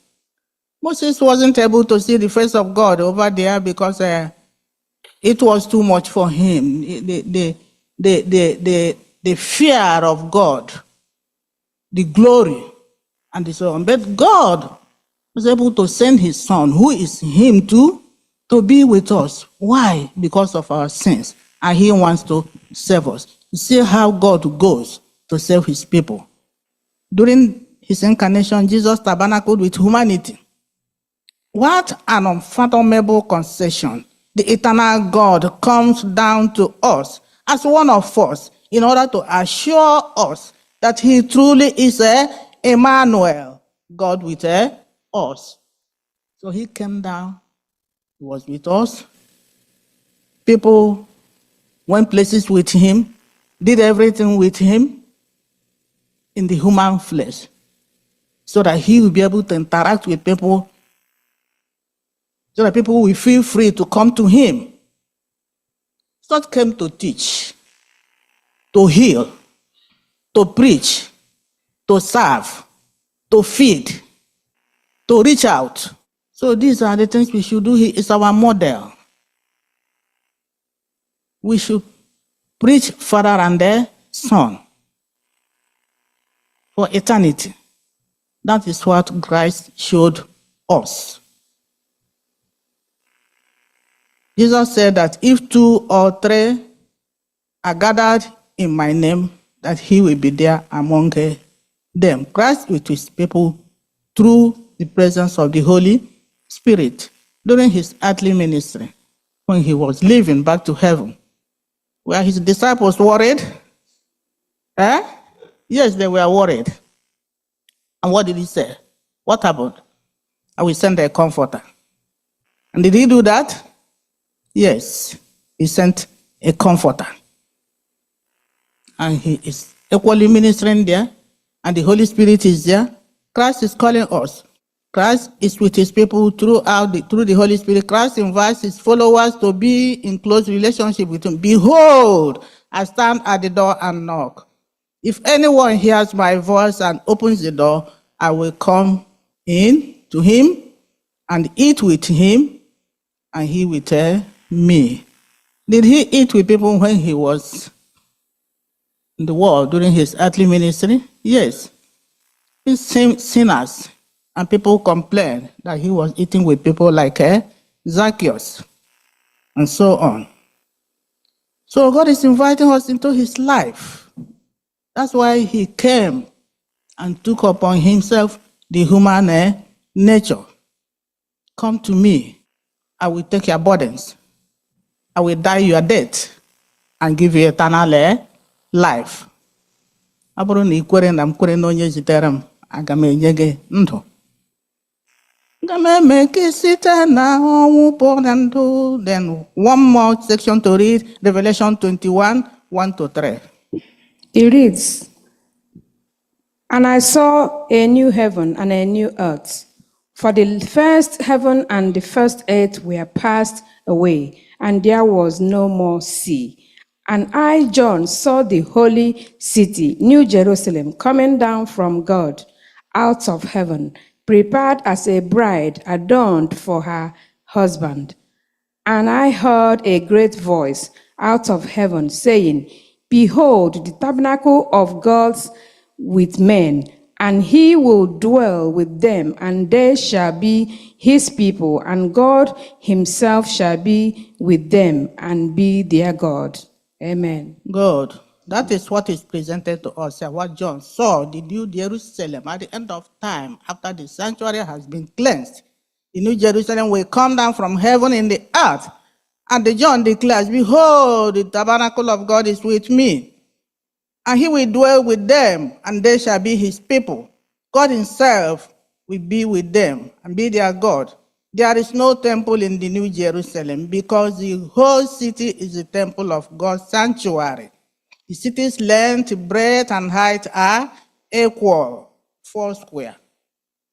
Moses wasn't able to see the face of God over there because it was too much for him. The fear of God, the glory, and so on. But God was able to send his Son, who is him too, to be with us. Why? Because of our sins. And he wants to save us. You see how God goes to save his people. During his incarnation, Jesus tabernacled with humanity. What an unfathomable concession. The eternal God comes down to us as one of us in order to assure us that he truly is Emmanuel, God with us. So he came down, he was with us. People went places with him, did everything with him in the human flesh, so that he will be able to interact with people, so that people will feel free to come to him. God came to teach, to heal, to preach, to serve, to feed, to reach out. So these are the things we should do. He is our model. We should preach Father and the Son for eternity. That is what Christ showed us. Jesus said that if 2 or 3 are gathered in my name, that he will be there among them. Christ with his people through the presence of the Holy Spirit during his earthly ministry, when he was leaving back to heaven. Were his disciples worried? Yes, they were worried. And what did he say? What happened? I will send a comforter. And did he do that? Yes, he sent a comforter. And he is equally ministering there, and the Holy Spirit is there. Christ is calling us. Christ is with his people through the Holy Spirit. Christ invites his followers to be in close relationship with him. Behold, I stand at the door and knock. If anyone hears my voice and opens the door, I will come in to him and eat with him, and he will tell me. Did he eat with people when he was in the world during his earthly ministry? Yes. He same sinners, and people complained that he was eating with people like Zacchaeus, and so on. So God is inviting us into his life. That's why he came and took upon himself the human nature. Come to me, I will take your burdens. I will die your death and give you eternal life. Ọ bụrụ na ị kwere na m kwere na onye zitere m, aga m enye gị ndụ. Aga m eme ka ị site na ọnwụ pụọ na ndụ. Then one more section to read, Revelation 21, 1-3. It reads, "And I saw a new heaven and a new earth, for the first heaven and the first earth were passed away, and there was no more sea. And I, John, saw the holy city, New Jerusalem, coming down from God out of heaven, prepared as a bride adorned for her husband. And I heard a great voice out of heaven saying, Behold, the tabernacle of God with men, and he will dwell with them, and they shall be his people, and God himself shall be with them and be their God." Amen. Good. That is what is presented to us, what John saw, the New Jerusalem at the end of time, after the sanctuary has been cleansed. The New Jerusalem will come down from heaven in the earth. And the John declares, Behold, the tabernacle of God is with me, and he will dwell with them, and they shall be his people. God himself will be with them and be their God. There is no temple in the New Jerusalem, because the whole city is the temple of God's sanctuary. The city's length, breadth, and height are equal, 4 square.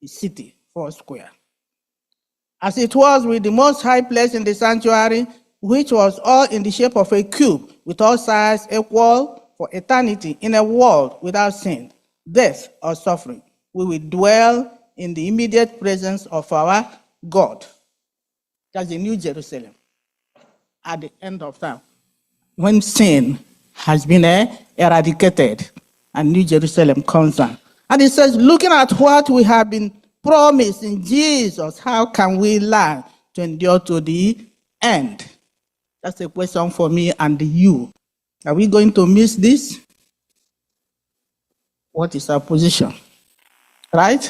The city, 4 square. As it was with the most high place in the sanctuary, which was all in the shape of a cube, with all sides equal for eternity, in a world without sin, death, or suffering. We will dwell in the immediate presence of our God. That's the New Jerusalem at the end of time, when sin has been eradicated and New Jerusalem comes down. And it says, looking at what we have been promised in Jesus, how can we learn to endure to the end? That's a question for me and you. Are we going to miss this? What is our position? Right?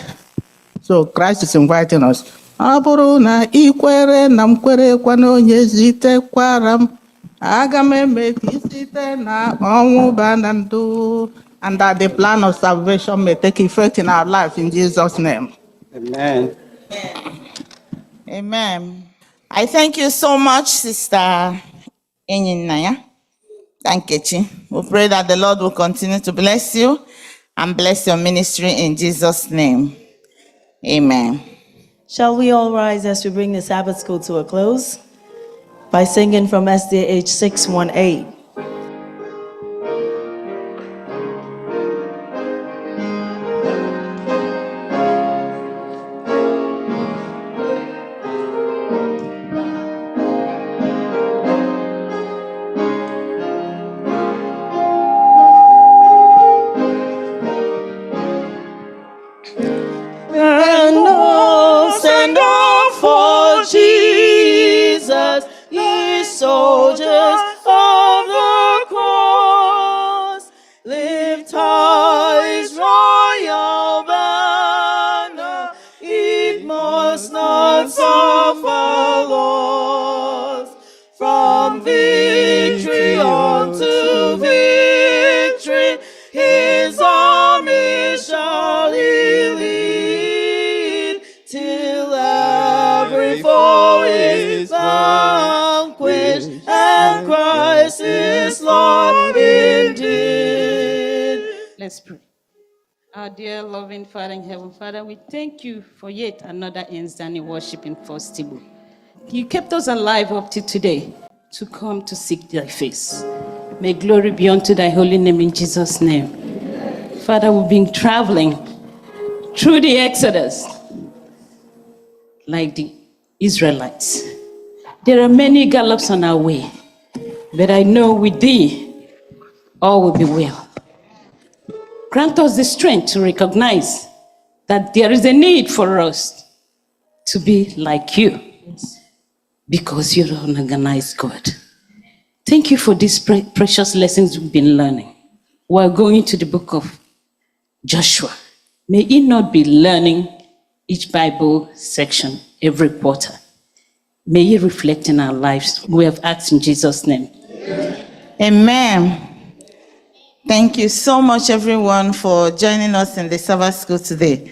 So Christ is inviting us. Ọ bụrụ na ị kwere na m kwerekwa na onye zitekwara m, aga m eme ka ị site na ọnwụ baa na ndụ, and that the plan of salvation may take effect in our life in Jesus' name. Amen. Amen. I thank you so much, Sister Enyinaya. Thank you. We pray that the Lord will continue to bless you and bless your ministry in Jesus' name. Amen. Shall we all rise as we bring the Sabbath school to a close by singing from SDH 618. And oh, for Jesus, Let's pray. Our dear loving Father in heaven, Father, we thank you for yet another ENSDANY worship in First Table. You kept us alive up to today to come to seek thy face. May glory be unto thy holy name in Jesus' name. Father, we've been traveling through the Exodus like the Israelites. There are many gallops on our way, but I know with thee all will be well. Grant us the strength to recognize that there is a need for us to be like you, because you're an organized God. Thank you for these precious lessons we've been learning. We're going to the book of Joshua. May it not be learning each Bible section every quarter. May it reflect in our lives. We have asked in Jesus' name. Amen. Thank you so much, everyone, for joining us in the Sabbath School today.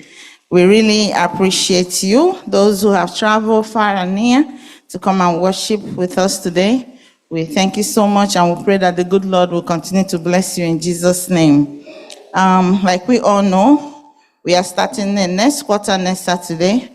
We really appreciate you, those who have traveled far and near to come and worship with us today. We thank you so much, and we pray that the good Lord will continue to bless you in Jesus' name. Like we all know, we are starting the next quarter next Saturday.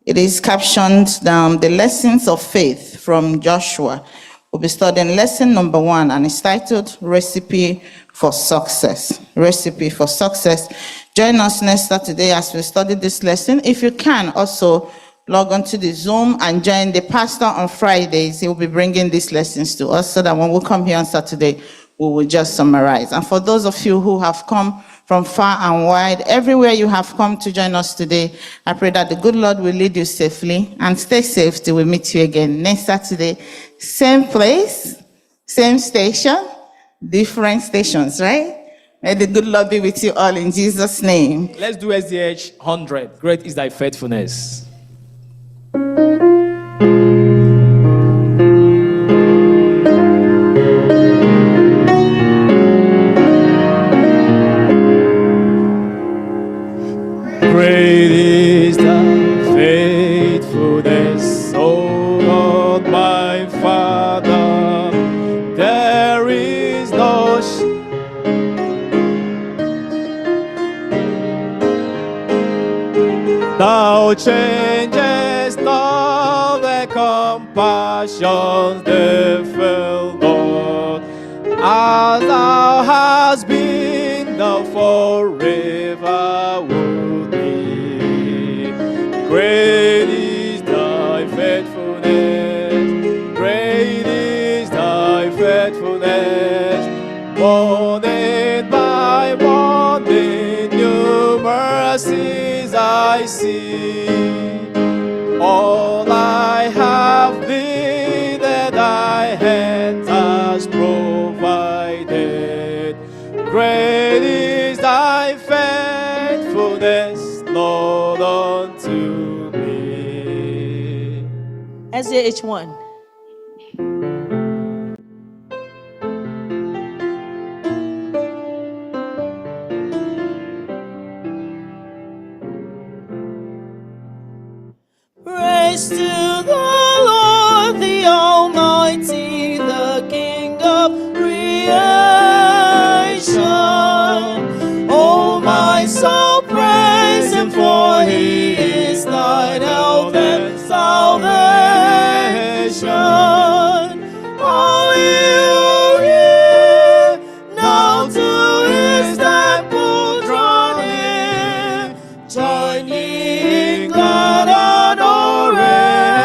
It is captioned The Lessons of Faith from Joshua. We'll be studying lesson number 1, and it's titled Recipe for Success. Recipe for Success. Join us next Saturday as we study this lesson. If you can, also log on to the Zoom and join the pastor on Fridays. He will be bringing these lessons to us so that when we come here on Saturday, we will just summarize. And for those of you who have come from far and wide, everywhere you have come to join us today, I pray that the good Lord will lead you safely, and stay safe till we meet you again next Saturday. Same place, same station, different stations, right? May the good Lord be with you all in Jesus' name. Let's do SDH 100. Great is thy faithfulness. Great is thy faithfulness, O Lord my Father. There is no thou changest not the compassions, they fail not. As thou hast been, thou forever would be. Great is thy faithfulness, great is thy faithfulness. Morning by morning, new mercies I see. All I have needed, thy hand has provided. Great is thy faithfulness, Lord, unto me. SJH 1. Praise to the Lord, the Almighty, the King of creation. Oh, my soul, praise Him, for He is thine health and salvation. Hallelujah! Now to His temple draw near. Join ye in glad adoration.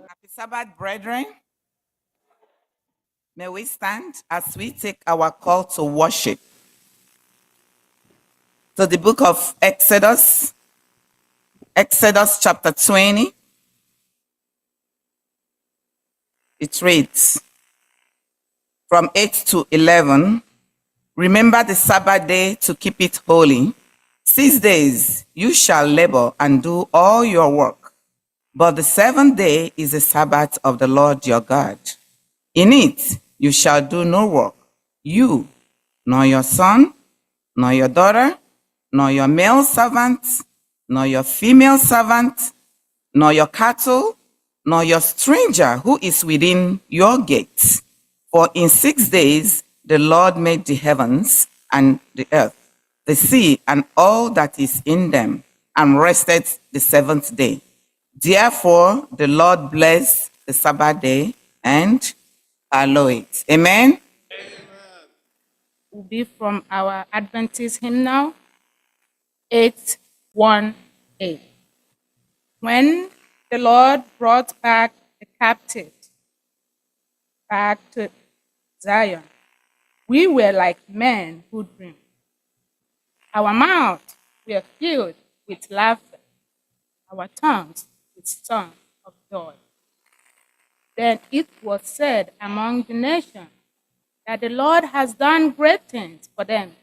Happy Sabbath, brethren. May we stand as we take our call to worship. To the book of Exodus, Exodus chapter 20. It reads from 8 to 11. Remember the Sabbath day to keep it holy. 6 days you shall labor and do all your work. But the seventh day is the Sabbath of the Lord your God. In it you shall do no work, you, nor your son, nor your daughter, nor your male servant, nor your female servant, nor your cattle, nor your stranger who is within your gates. For in 6 days the Lord made the heavens and the earth, the sea and all that is in them, and rested the seventh day. Therefore the Lord blessed the Sabbath day and hallowed it. Amen. Will be from our Adventist hymnal 818. When the Lord brought back the captives back to Zion, we were like men who dream. Our mouths were filled with laughter, our tongues with songs of joy. Then it was said among the nations that the Lord has done great things for them.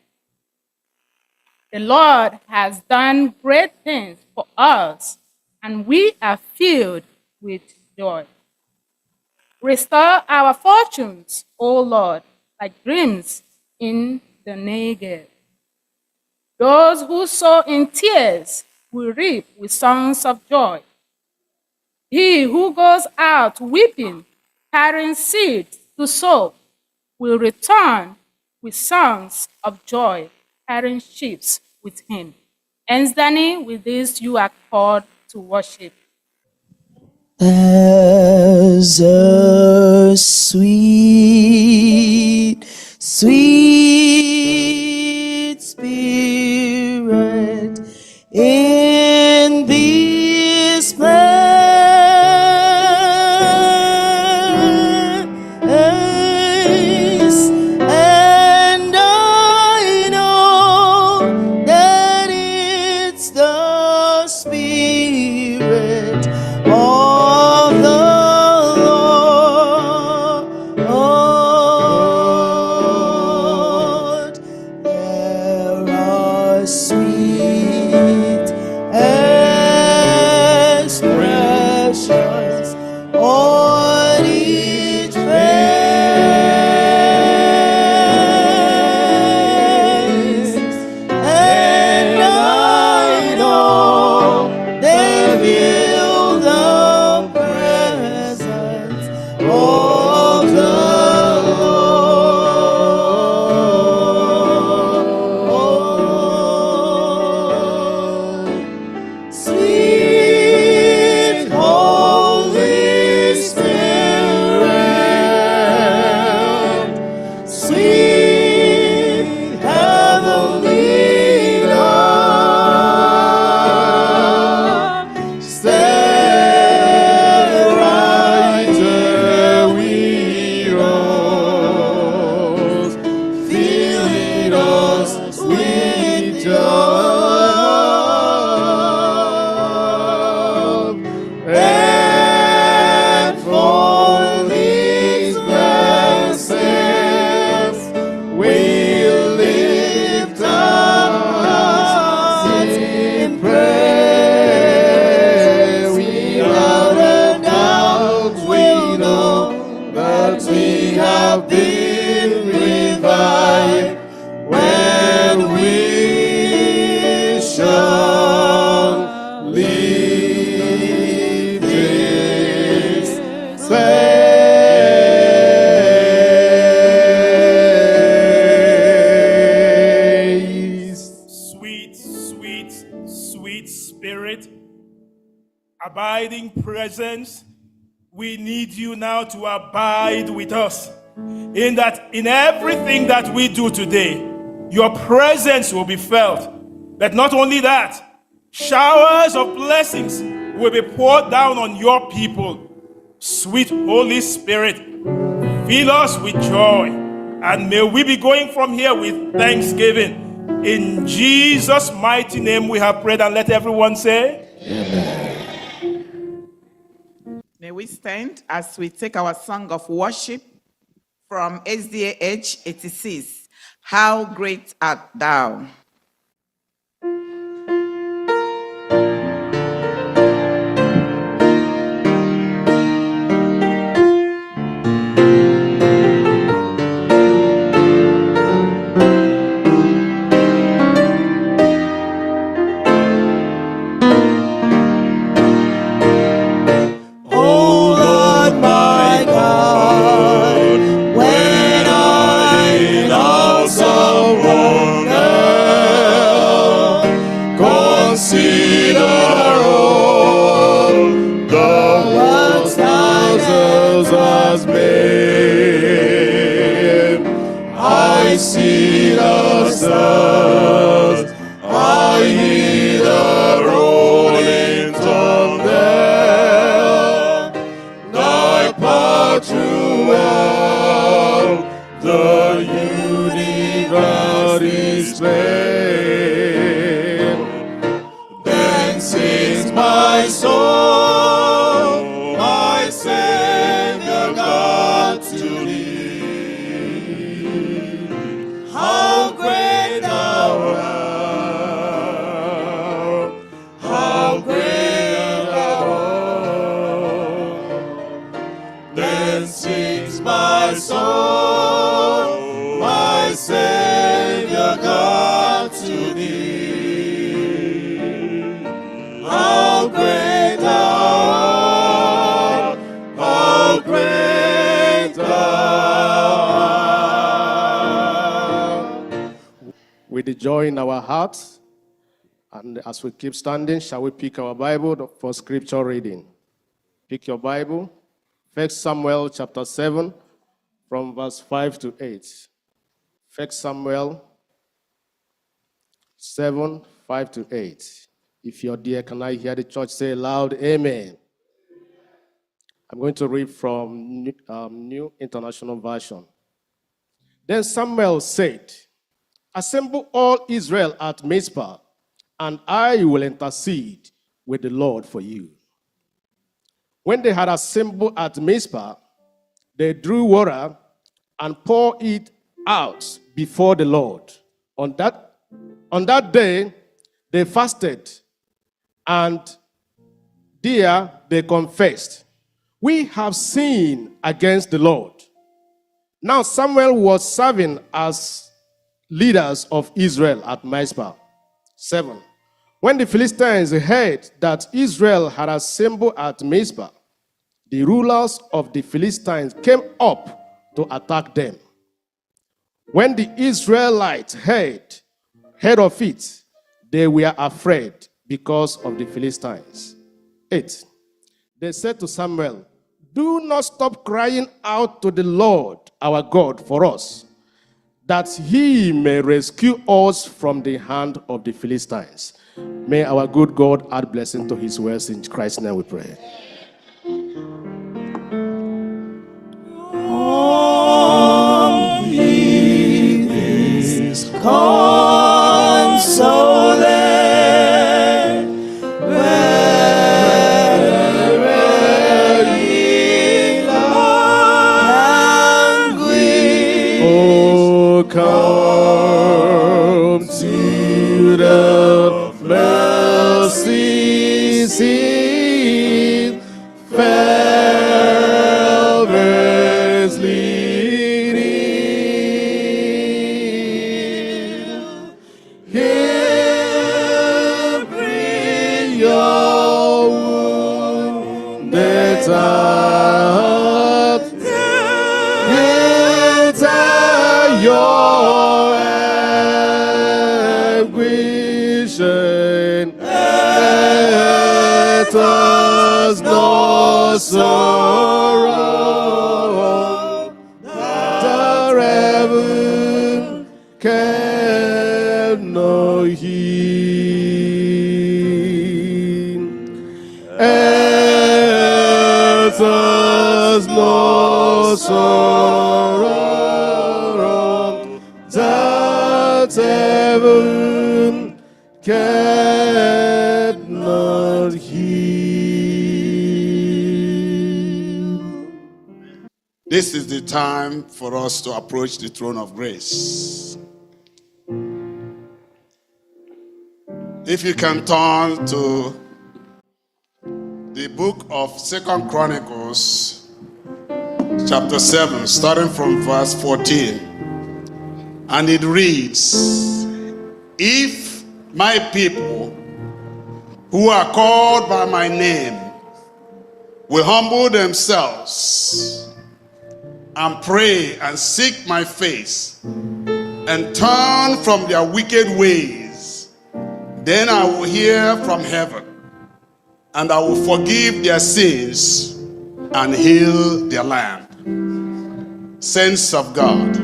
The Lord has done great things for us, and we are filled with joy. Restore our fortunes, O Lord, like dreams in the Negev. Those who sow in tears will reap with songs of joy. He who goes out weeping, carrying seed to sow, will return with songs of joy, carrying sheaves with him. ENSDANY, with this you are called to worship. There's a sweet, sweet spirit in this place, and I know that it's the Spirit of the Lord. There are sweet sweet spirit, abiding presence, we need you now to abide with us. In that, in everything that we do today, your presence will be felt. But not only that, showers of blessings will be poured down on your people. Sweet Holy Spirit, fill us with joy, and may we be going from here with thanksgiving. In Jesus' mighty name we have prayed, and let everyone say, Amen. May we stand as we take our song of worship from SDAH 86, How Great Art Thou. Oh Lord my God, when I in awesome wonder consider all the works thine hands has made, I see the stars, I hear the rolling thunder, thy power throughout the universe displayed. Then sings my soul, my Savior God to thee. How great thou art, how great thou art. Then sings my soul, my Savior God to thee. How great thou art, how great thou art. With the joy in our hearts, and as we keep standing, shall we pick our Bible for scripture reading? Pick your Bible, 1 Samuel chapter 7, from verse 5 to 8. 1 Samuel 7, 5 to 8. If you're there, can I hear the church say loud, amen? I'm going to read from New International Version. Then Samuel said, assemble all Israel at Mizpah, and I will intercede with the Lord for you. When they had assembled at Mizpah, they drew water and poured it out before the Lord. On that day, they fasted, and there they confessed, we have sinned against the Lord. Now Samuel was serving as leaders of Israel at Mizpah. 7. When the Philistines heard that Israel had assembled at Mizpah, the rulers of the Philistines came up to attack them. When the Israelites heard of it, they were afraid because of the Philistines. 8. They said to Samuel, do not stop crying out to the Lord our God for us, that he may rescue us from the hand of the Philistines. May our good God add blessing to his words. In Christ's name we pray. Oh, he is consolate, wherever ye languish. Oh, come to the mercy seat, Father's leading. Here bring your wounded heart, enter your anguish and let us not sorrow, that heaven cannot heal. Let us not sorrow, that heaven cannot heal. This is the time for us to approach the throne of grace. If you can turn to the book of 2 Chronicles, chapter 7, starting from verse 14. And it reads, if my people who are called by my name will humble themselves and pray and seek my face and turn from their wicked ways, then I will hear from heaven and I will forgive their sins and heal their land. Saints of God,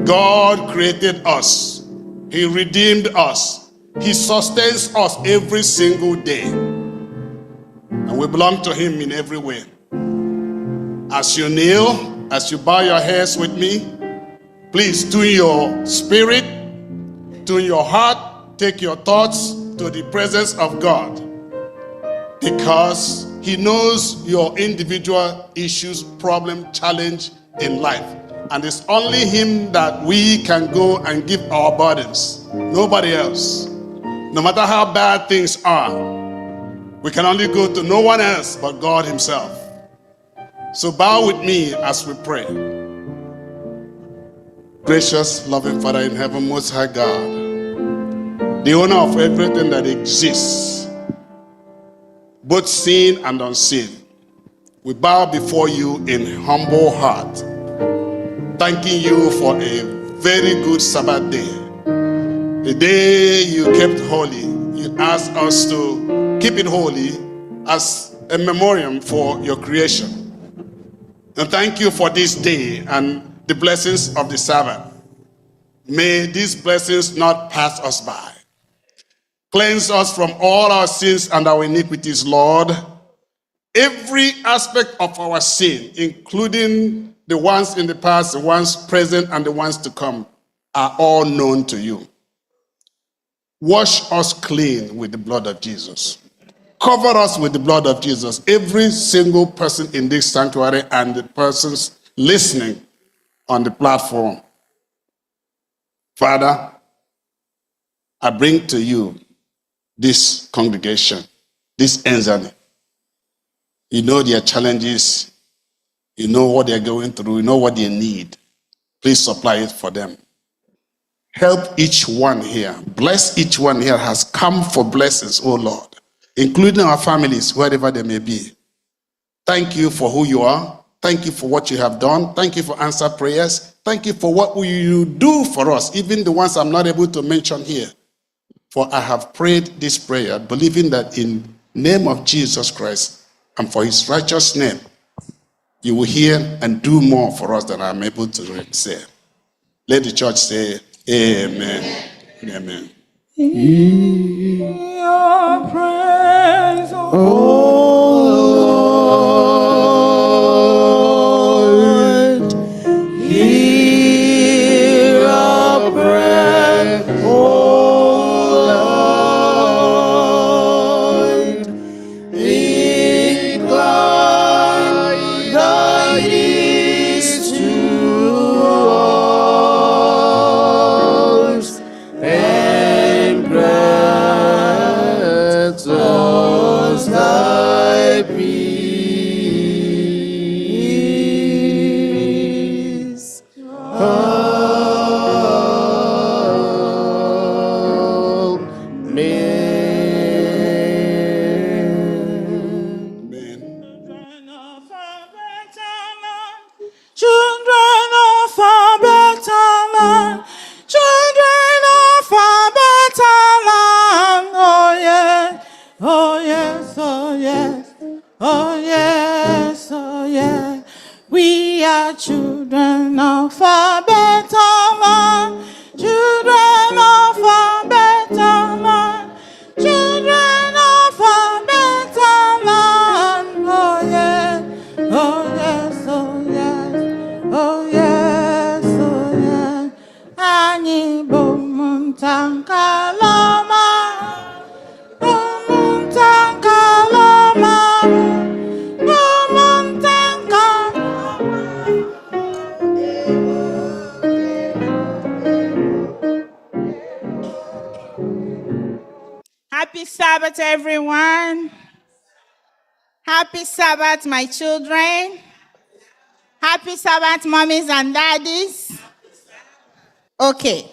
God created us. He redeemed us. He sustains us every single day. And we belong to Him in every way. As you kneel, as you bow your heads with me, please tune your spirit, tune your heart, take your thoughts to the presence of God. Because He knows your individual issues, problem, challenge in life. And it's only Him that we can go and give our burdens. Nobody else. No matter how bad things are, we can only go to no one else but God Himself. So bow with me as we pray. Gracious, loving Father in heaven, Most High God, the owner of everything that exists, both seen and unseen, we bow before you in humble heart, thanking you for a very good Sabbath day. The day you kept holy, you asked us to keep it holy as a memoriam for your creation. And thank you for this day and the blessings of the Sabbath. May these blessings not pass us by. Cleanse us from all our sins and our iniquities, Lord. Every aspect of our sin, including the ones in the past, the ones present, and the ones to come, are all known to you. Wash us clean with the blood of Jesus. Cover us with the blood of Jesus. Every single person in this sanctuary and the persons listening on the platform. Father, I bring to you this congregation, this ENSDANY. You know their challenges. You know what they're going through. You know what they need. Please supply it for them. Help each one here. Bless each one here has come for blessings, oh Lord, including our families, wherever they may be. Thank you for who you are. Thank you for what you have done. Thank you for answered prayers. Thank you for what you do for us, even the ones I'm not able to mention here. For I have prayed this prayer, believing that in the name of Jesus Christ and for His righteous name, you will hear and do more for us than I'm able to say. Let the church say, Amen. Amen. Your praise, oh Lord, hear our prayer, oh Lord, incline thy ears to us and grant Happy Sabbath, everyone. Happy Sabbath, my children. Happy Sabbath, mommies and daddies. Okay.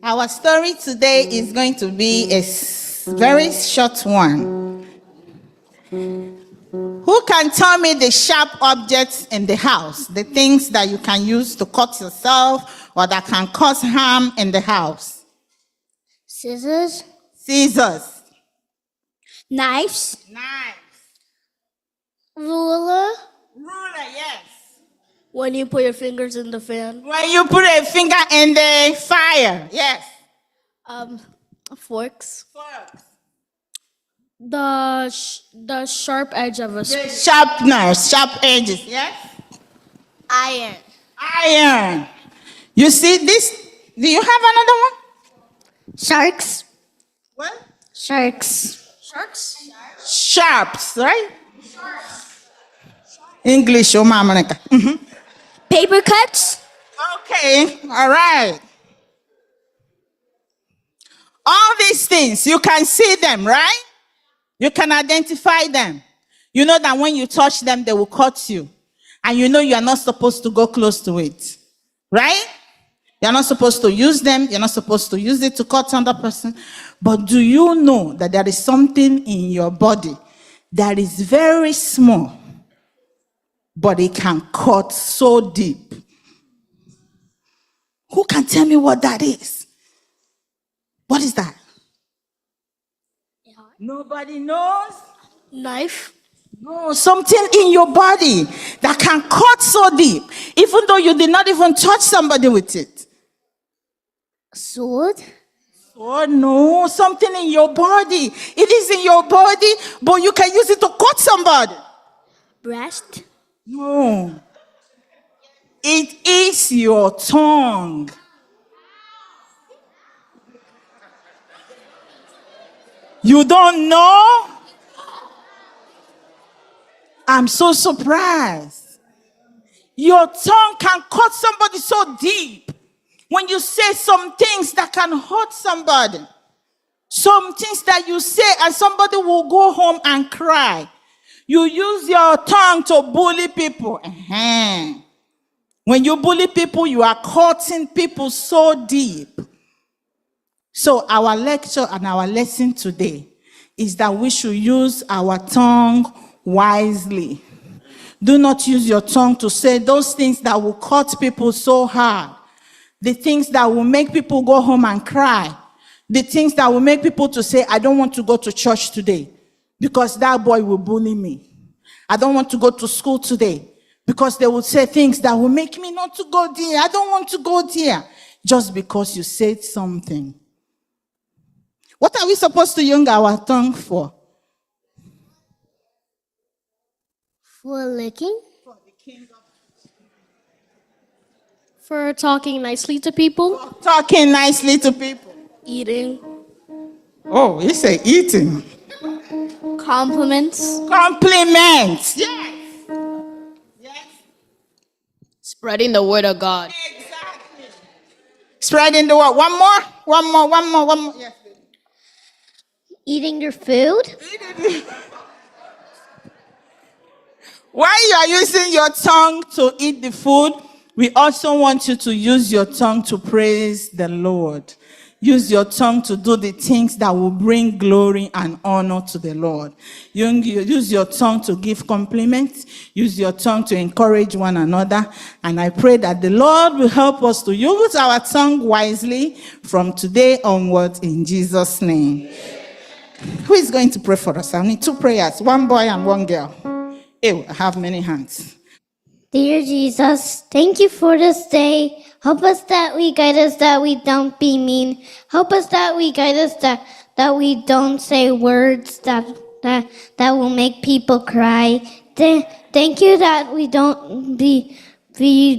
Our story today is going to be a very short one. Who can tell me the sharp objects in the house? The things that you can use to cut yourself or that can cause harm in the house? Scissors. Scissors. Knives. Knives. Ruler. Ruler, yes. When you put your fingers in the fan. When you put a finger in the fire, yes. Forks. Forks. The sharp edge of a spoon. Sharpness, sharp edges, yes. Iron. Iron. You see this? Do you have another one? Sharks. What? Sharks. Sharks? Sharps, right? English, oh, mama. Paper cuts. Okay, all right. All these things, you can see them, right? You can identify them. You know that when you touch them, they will cut you. And you know you are not supposed to go close to it. Right? You're not supposed to use them. You're not supposed to use it to cut another person. But do you know that there is something in your body that is very small, but it can cut so deep? Who can tell me what that is? What is that? Nobody knows? Knife. No, something in your body that can cut so deep, even though you did not even touch somebody with it. Sword. Sword, no, something in your body. It is in your body, but you can use it to cut somebody. Breast. No. It is your tongue. You don't know? I'm so surprised. Your tongue can cut somebody so deep. When you say some things that can hurt somebody, some things that you say and somebody will go home and cry. You use your tongue to bully people. When you bully people, you are cutting people so deep. So our lecture and our lesson today is that we should use our tongue wisely. Do not use your tongue to say those things that will cut people so hard. The things that will make people go home and cry. The things that will make people to say, I don't want to go to church today because that boy will bully me. I don't want to go to school today because they will say things that will make me not to go there. I don't want to go there just because you said something. What are we supposed to use our tongue for? For licking. For talking nicely to people. Talking nicely to people. Eating. Oh, you say eating. Compliments. Compliments. Yes. Yes. Spreading the word of God. Exactly. Spreading the word. One more. Yes. Eating your food. While you are using your tongue to eat the food, we also want you to use your tongue to praise the Lord. Use your tongue to do the things that will bring glory and honor to the Lord. Use your tongue to give compliments. Use your tongue to encourage one another. And I pray that the Lord will help us to use our tongue wisely from today onwards in Jesus' name. Who is going to pray for us? I need two prayers, one boy and one girl. Ew, I have many hands. Dear Jesus, thank you for this day. Help us that we guide us that we don't be mean. Help us that we guide us that we don't say words that will make people cry. Thank you that we don't be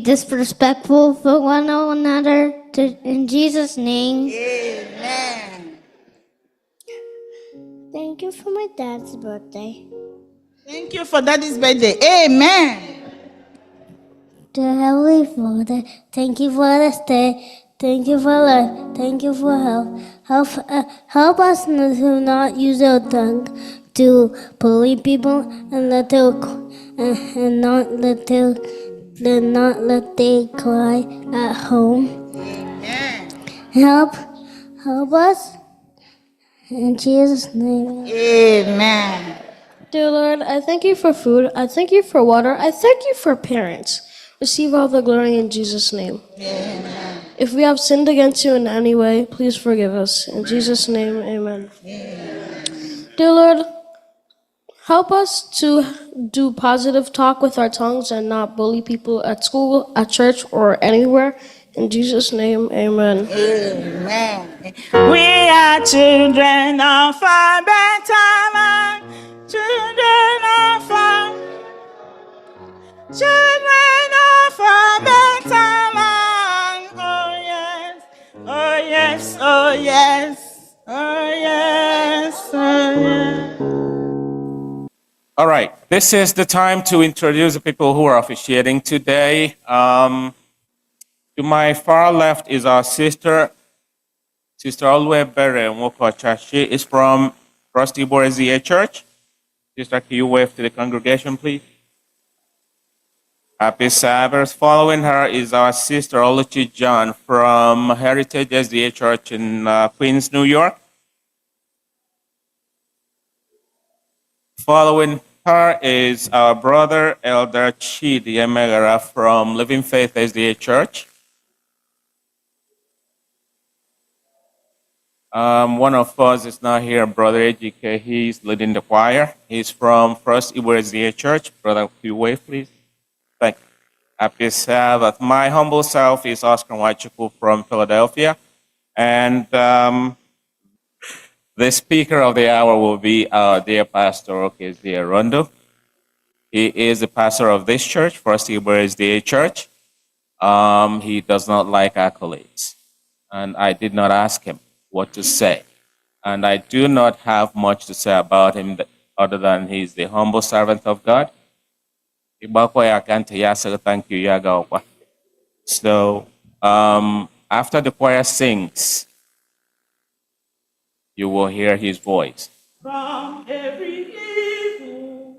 disrespectful for one another. In Jesus' name. Amen. Thank you for my dad's birthday. Thank you for daddy's birthday. Amen. Dear Heavenly Father, thank you for this day. Thank you for life. Thank you for health. Help us to not use our tongue to bully people and not let they cry at home. Help us in Jesus' name. Amen. Dear Lord, I thank you for food. I thank you for water. I thank you for parents. Receive all the glory in Jesus' name. Amen. If we have sinned against you in any way, please forgive us. In Jesus' name, amen. Dear Lord, help us to do positive talk with our tongues and not bully people at school, at church, or anywhere. In Jesus' name, amen. Amen. We are children of a better land. Children of a better land. Oh yes. Oh yes. Oh yes. Oh yes. Oh yes. All right, this is the time to introduce the people who are officiating today. To my far left is our sister, Sister Olwe Bere Nwokocha. She is from Trustee Borazia Church. Sister, can you wave to the congregation, please? Happy Sabbath. Following her is our sister Oluchi John from Heritage SDA Church in Queens, New York. Following her is our brother Elder Chidi Emegara from Living Faith SDA Church. One of us is not here, Brother Ejike. He's leading the choir. He's from First Igbo SDA Church. Brother, could you wave, please? Thank you. Happy Sabbath. My humble self is Oscar Wachuku from Philadelphia. And the speaker of the hour will be our dear Pastor Okezie Rondo. He is the pastor of this church, First Igbo SDA Church. He does not like accolades. And I did not ask him what to say. And I do not have much to say about him other than he's the humble servant of God. Thank you, Yaga. So after the choir sings, you will hear his voice. From every evil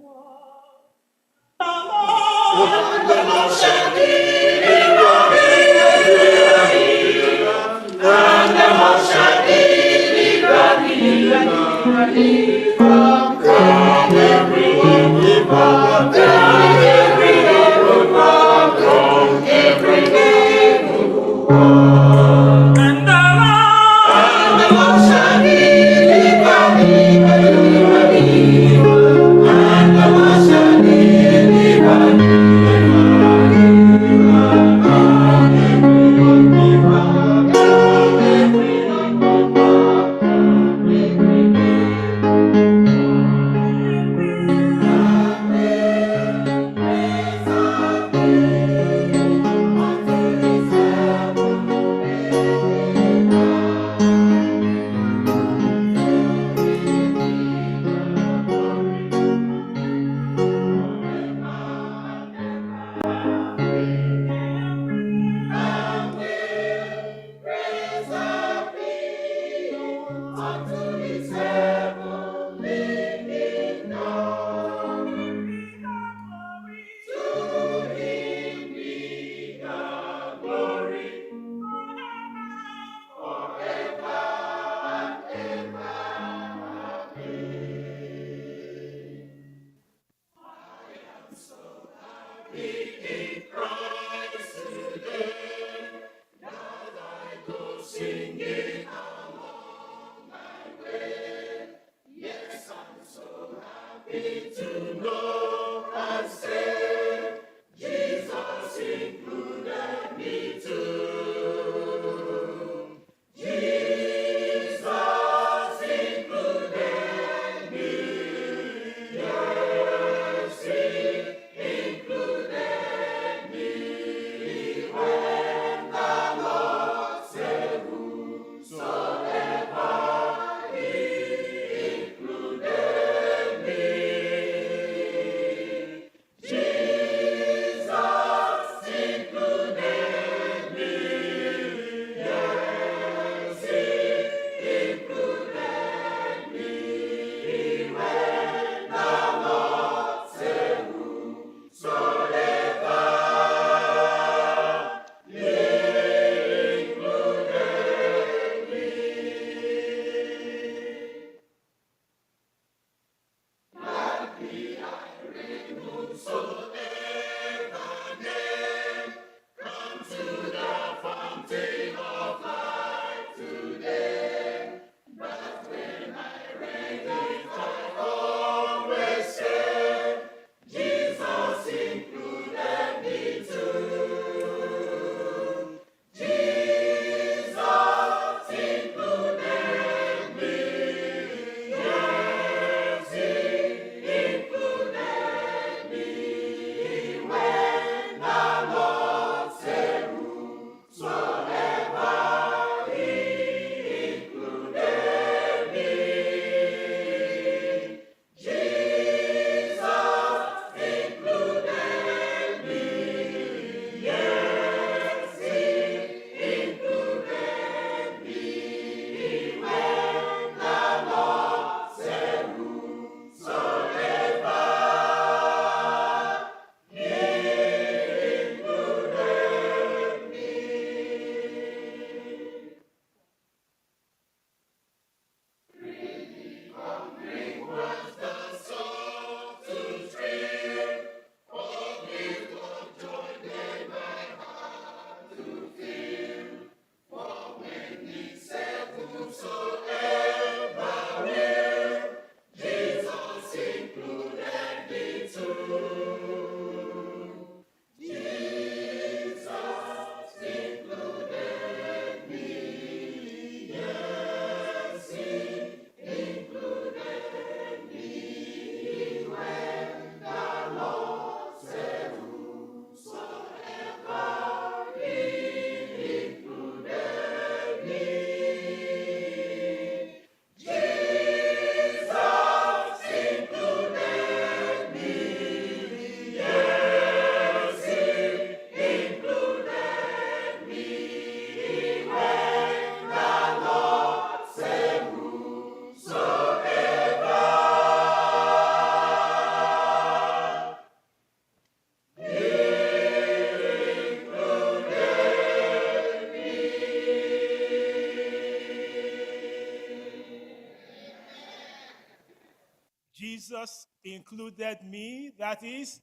Jesus included me. That is,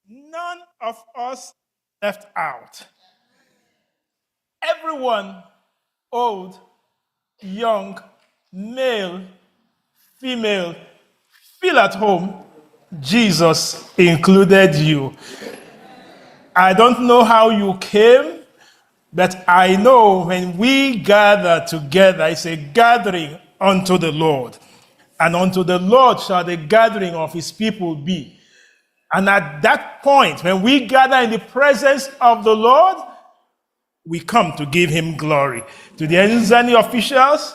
none of us left out. Everyone, old, young, male, female, feel at home. Jesus included you. I don't know how you came, but I know when we gather together, it's a gathering unto the Lord. And unto the Lord shall the gathering of his people be. And at that point, when we gather in the presence of the Lord, we come to give him glory. To the ENSDANY officials,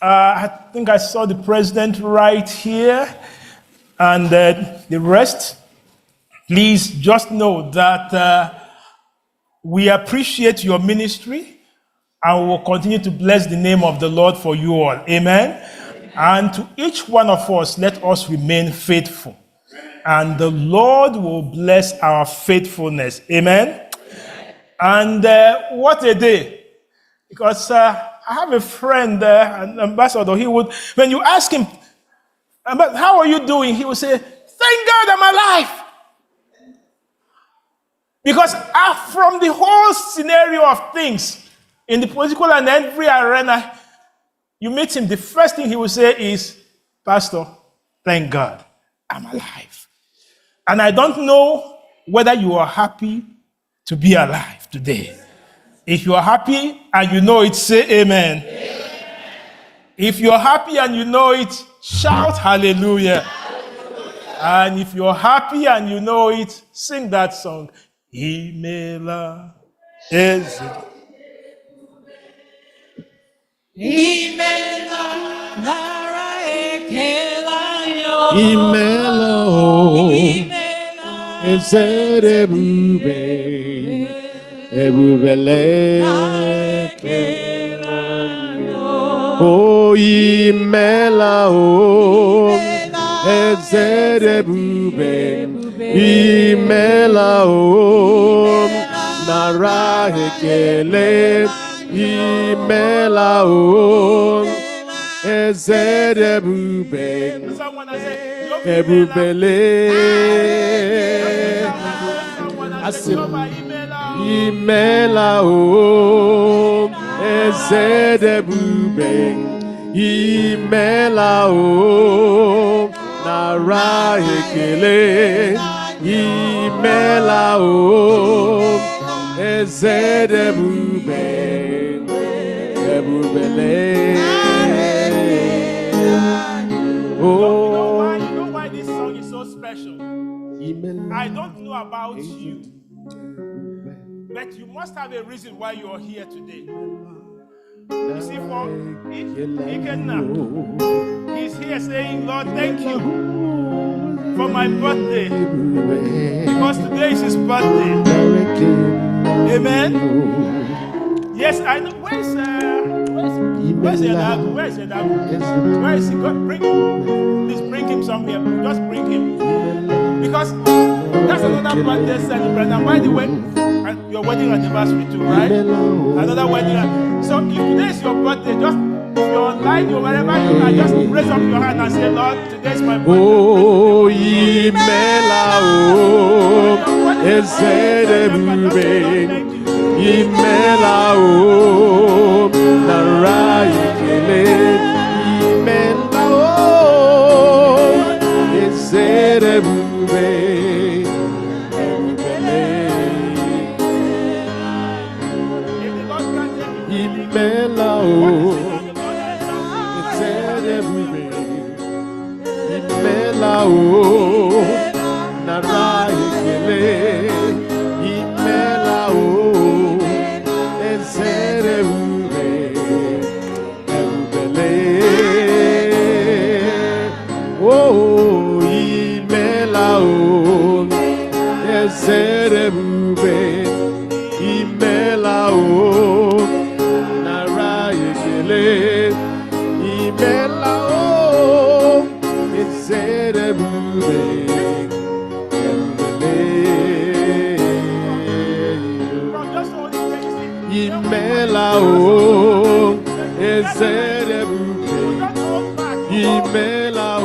I think I saw the president right here, and the rest, please just know that we appreciate your ministry, and we will continue to bless the name of the Lord for you all. Amen. And to each one of us, let us remain faithful. And the Lord will bless our faithfulness. Amen. And what a day. Because I have a friend, an ambassador, he would, when you ask him, how are you doing? He would say, thank God I'm alive. Because from the whole scenario of things, in the political and every arena, you meet him, the first thing he will say is, Pastor, thank God I'm alive. And I don't know whether you are happy to be alive today. If you are happy and you know it, say amen. Amen. If you're happy and you know it, shout hallelujah. And if you're happy and you know it, sing that song. Imela is Imela Nara Ekela yo. Imela Ezerebube Ebubele O Imela O Ezerebube Imela O Nara Ekele Imela O Ezerebube Ebubele Imela O Ezerebube Imela O Nara Ekele Imela O Ezerebube Ebubele Oh, you know why this song is so special? I don't know about you, but you must have a reason why you are here today. You see, for Ikenna, he's here saying, Lord, thank you for my birthday, because today is his birthday. Amen. Yes, I know. Where's Yadagu? Where's Yadagu? Where is he? Please bring him somewhere. Just bring him. Because that's another birthday celebrant. And by the way, your wedding anniversary too, right? Another wedding. So if today is your birthday, just if you're online or wherever you are, just raise up your hand and say, Lord, today's my birthday. Oh, Imela, oh, Ezerebube. Imela o Nara Ekele Imela o Ezerebube Imela o Ezerebube Imela o Nara Ekele Imela o Oh, Imela o Ezerebube Imela o Nara Ekele Imela o Ezerebube Imela o Ezerebube Imela o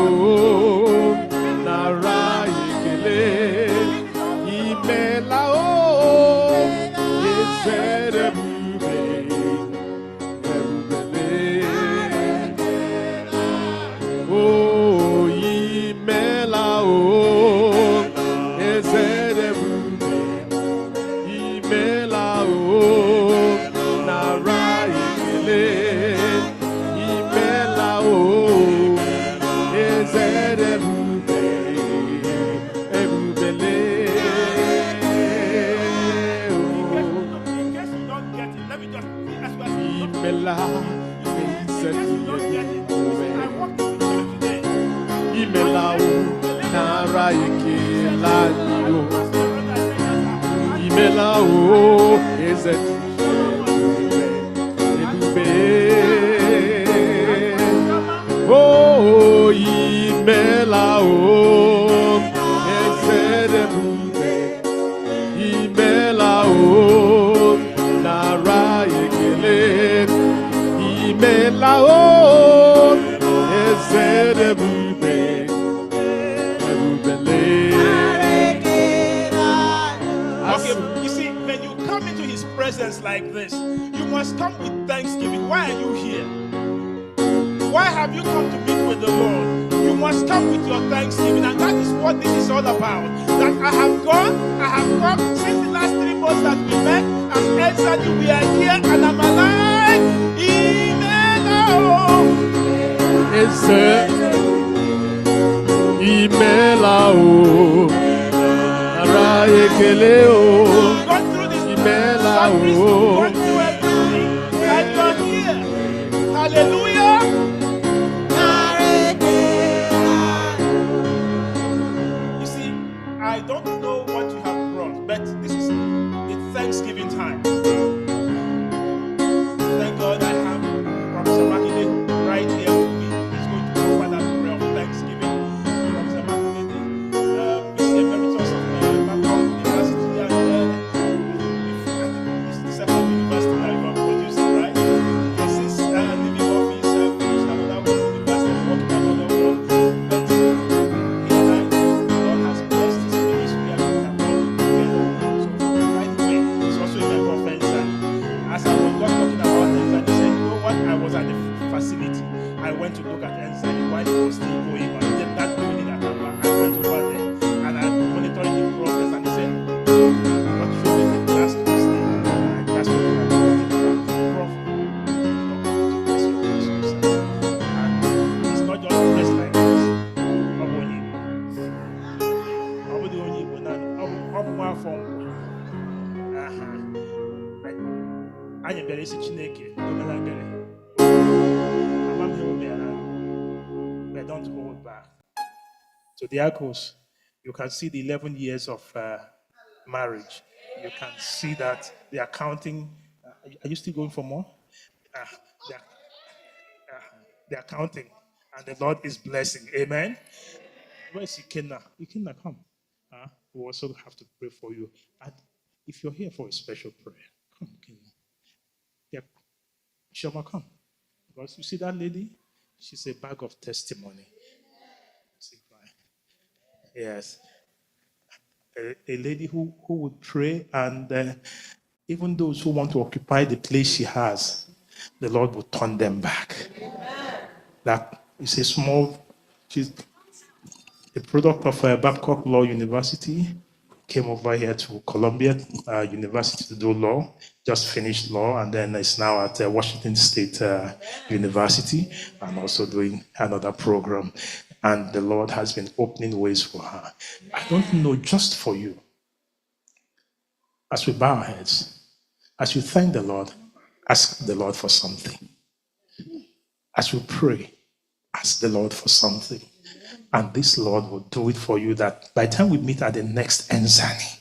ekele anyị o. Imela o, eze dị ebube. Oh, imela o, eze dị ebube. Imela o, nara ekele. Imela o, eze dị ebube. Okay, you see, when you come into his presence like this, you must come with thanksgiving. Why are you here? Why have you come to meet with the Lord? You must come with your thanksgiving, and that is what this is all about. That I have come since the last 3 months that we met, as ENSDANY, we are here, and I'm alive. Imela o, ara ekele o, imela o. Hallelujah. You see, I don't know what you have brought, but this is the Thanksgiving time. Thank God I have Professor Makinde right here with me. He's going to offer that prayer of thanksgiving. Professor Makinde, Mr. Emeritus of Bangkok University, and this is the second university that you are producing, right? Yes, it's living office, finished another one, university, working another one. But here, God has blessed his ministry and we have worked together. So, right away, it's also a member of ENSDANY. As I was talking about ENSDANY, he said, you know what? I was at the facility. I went to look at ENSDANY while it was still going on. That building at Aba, I went over there and I monitored the progress, and he said, what should be the last Tuesday? That's what we are doing. Prof, bless your ministry, sir. And it's not just blessed like this. Anyị bịara isi Chineke omela ebere. Amamihe o mere, but don't hold back. So the Akos, you can see the 11 years of marriage. You can see that they are counting. Are you still going for more? They are counting, and the Lord is blessing. Amen. Where is Ikenna? Ikenna, come. We also have to pray for you. And if you're here for a special prayer, come, Ikenna. Yeah, Shoma, come. Because you see that lady? She's a bag of testimony. Yes. A lady who would pray, and even those who want to occupy the place she has, the Lord will turn them back. That is a she's a product of Babcock Law University, came over here to Columbia University to do law, just finished law, and then is now at Washington State University, and also doing another program. And the Lord has been opening ways for her. I don't know, just for you, as we bow our heads, as we thank the Lord, ask the Lord for something. As we pray, ask the Lord for something. And this Lord will do it for you, that by the time we meet at the next ENSDANY,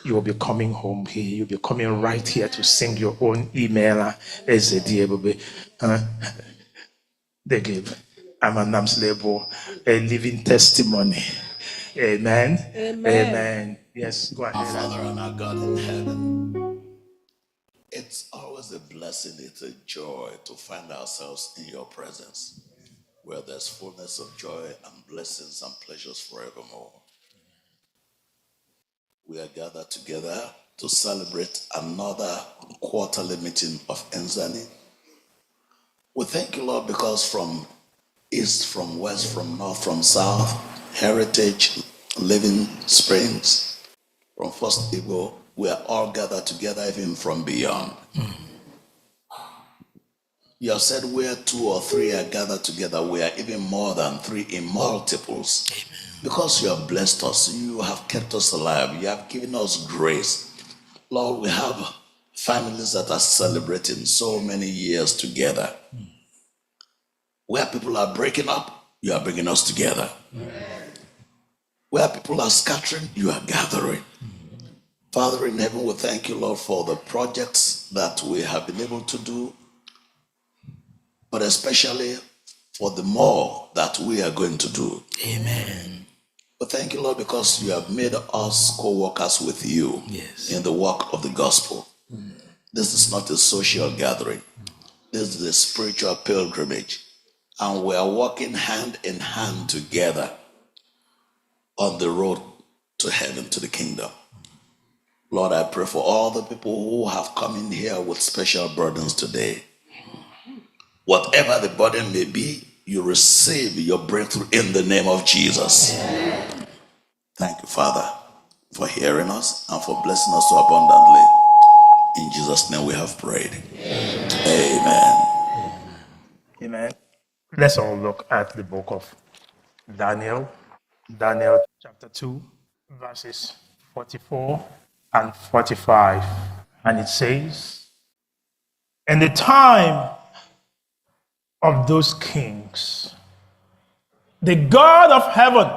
you will be coming home here. You'll be coming right here to sing your own email. They give Amanam's label a living testimony. Amen. Amen. Amen. Yes, go ahead. Our Father and our God in heaven, it's always a blessing, it's a joy to find ourselves in your presence, where there's fullness of joy and blessings and pleasures forevermore. We are gathered together to celebrate another quarterly meeting of ENSDANY. We thank you, Lord, because from east, from west, from north, from south, Heritage, Living Springs, from First Igbo, we are all gathered together, even from beyond. You have said where 2 or 3 are gathered together, we are even more than 3 in multiples. Amen. Because you have blessed us, you have kept us alive, you have given us grace. Lord, we have families that are celebrating so many years together. Where people are breaking up, you are bringing us together. Where people are scattering, you are gathering. Father in heaven, we thank you, Lord, for the projects that we have been able to do, but especially for the more that we are going to do. Amen. But thank you, Lord, because you have made us co-workers with you in the work of the gospel. This is not a social gathering. This is a spiritual pilgrimage. And we are walking hand in hand together on the road to heaven, to the kingdom. Lord, I pray for all the people who have come in here with special burdens today. Whatever the burden may be, you receive your breakthrough in the name of Jesus. Thank you, Father, for hearing us and for blessing us so abundantly. In Jesus' name we have prayed. Amen. Amen. Let's all look at the book of Daniel. Daniel chapter 2, verses 44 and 45. And it says, in the time of those kings, the God of heaven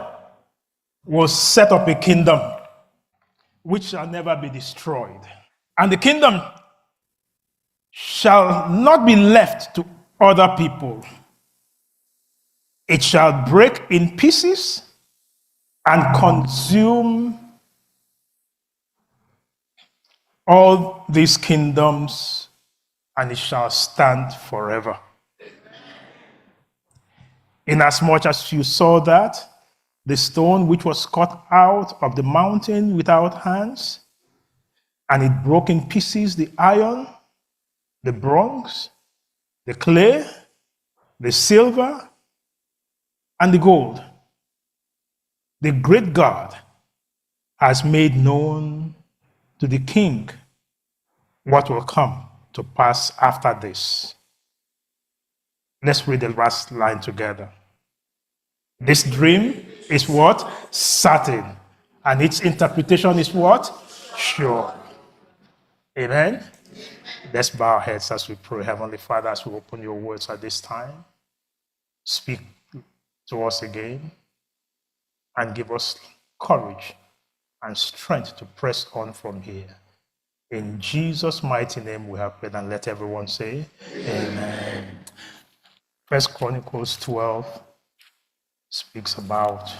will set up a kingdom which shall never be destroyed. And the kingdom shall not be left to other people. It shall break in pieces and consume all these kingdoms, and it shall stand forever. Inasmuch as you saw that, the stone which was cut out of the mountain without hands, and it broke in pieces the iron, the bronze, the clay, the silver, and the gold. The great God has made known to the king what will come to pass after this. Let's read the last line together. This dream is what? Certain. And its interpretation is what? Sure. Amen? Let's bow our heads as we pray. Heavenly Father, as we open your words at this time, speak to us again and give us courage and strength to press on from here. In Jesus' mighty name we have prayed, and let everyone say, Amen. 1 Chronicles 12 speaks about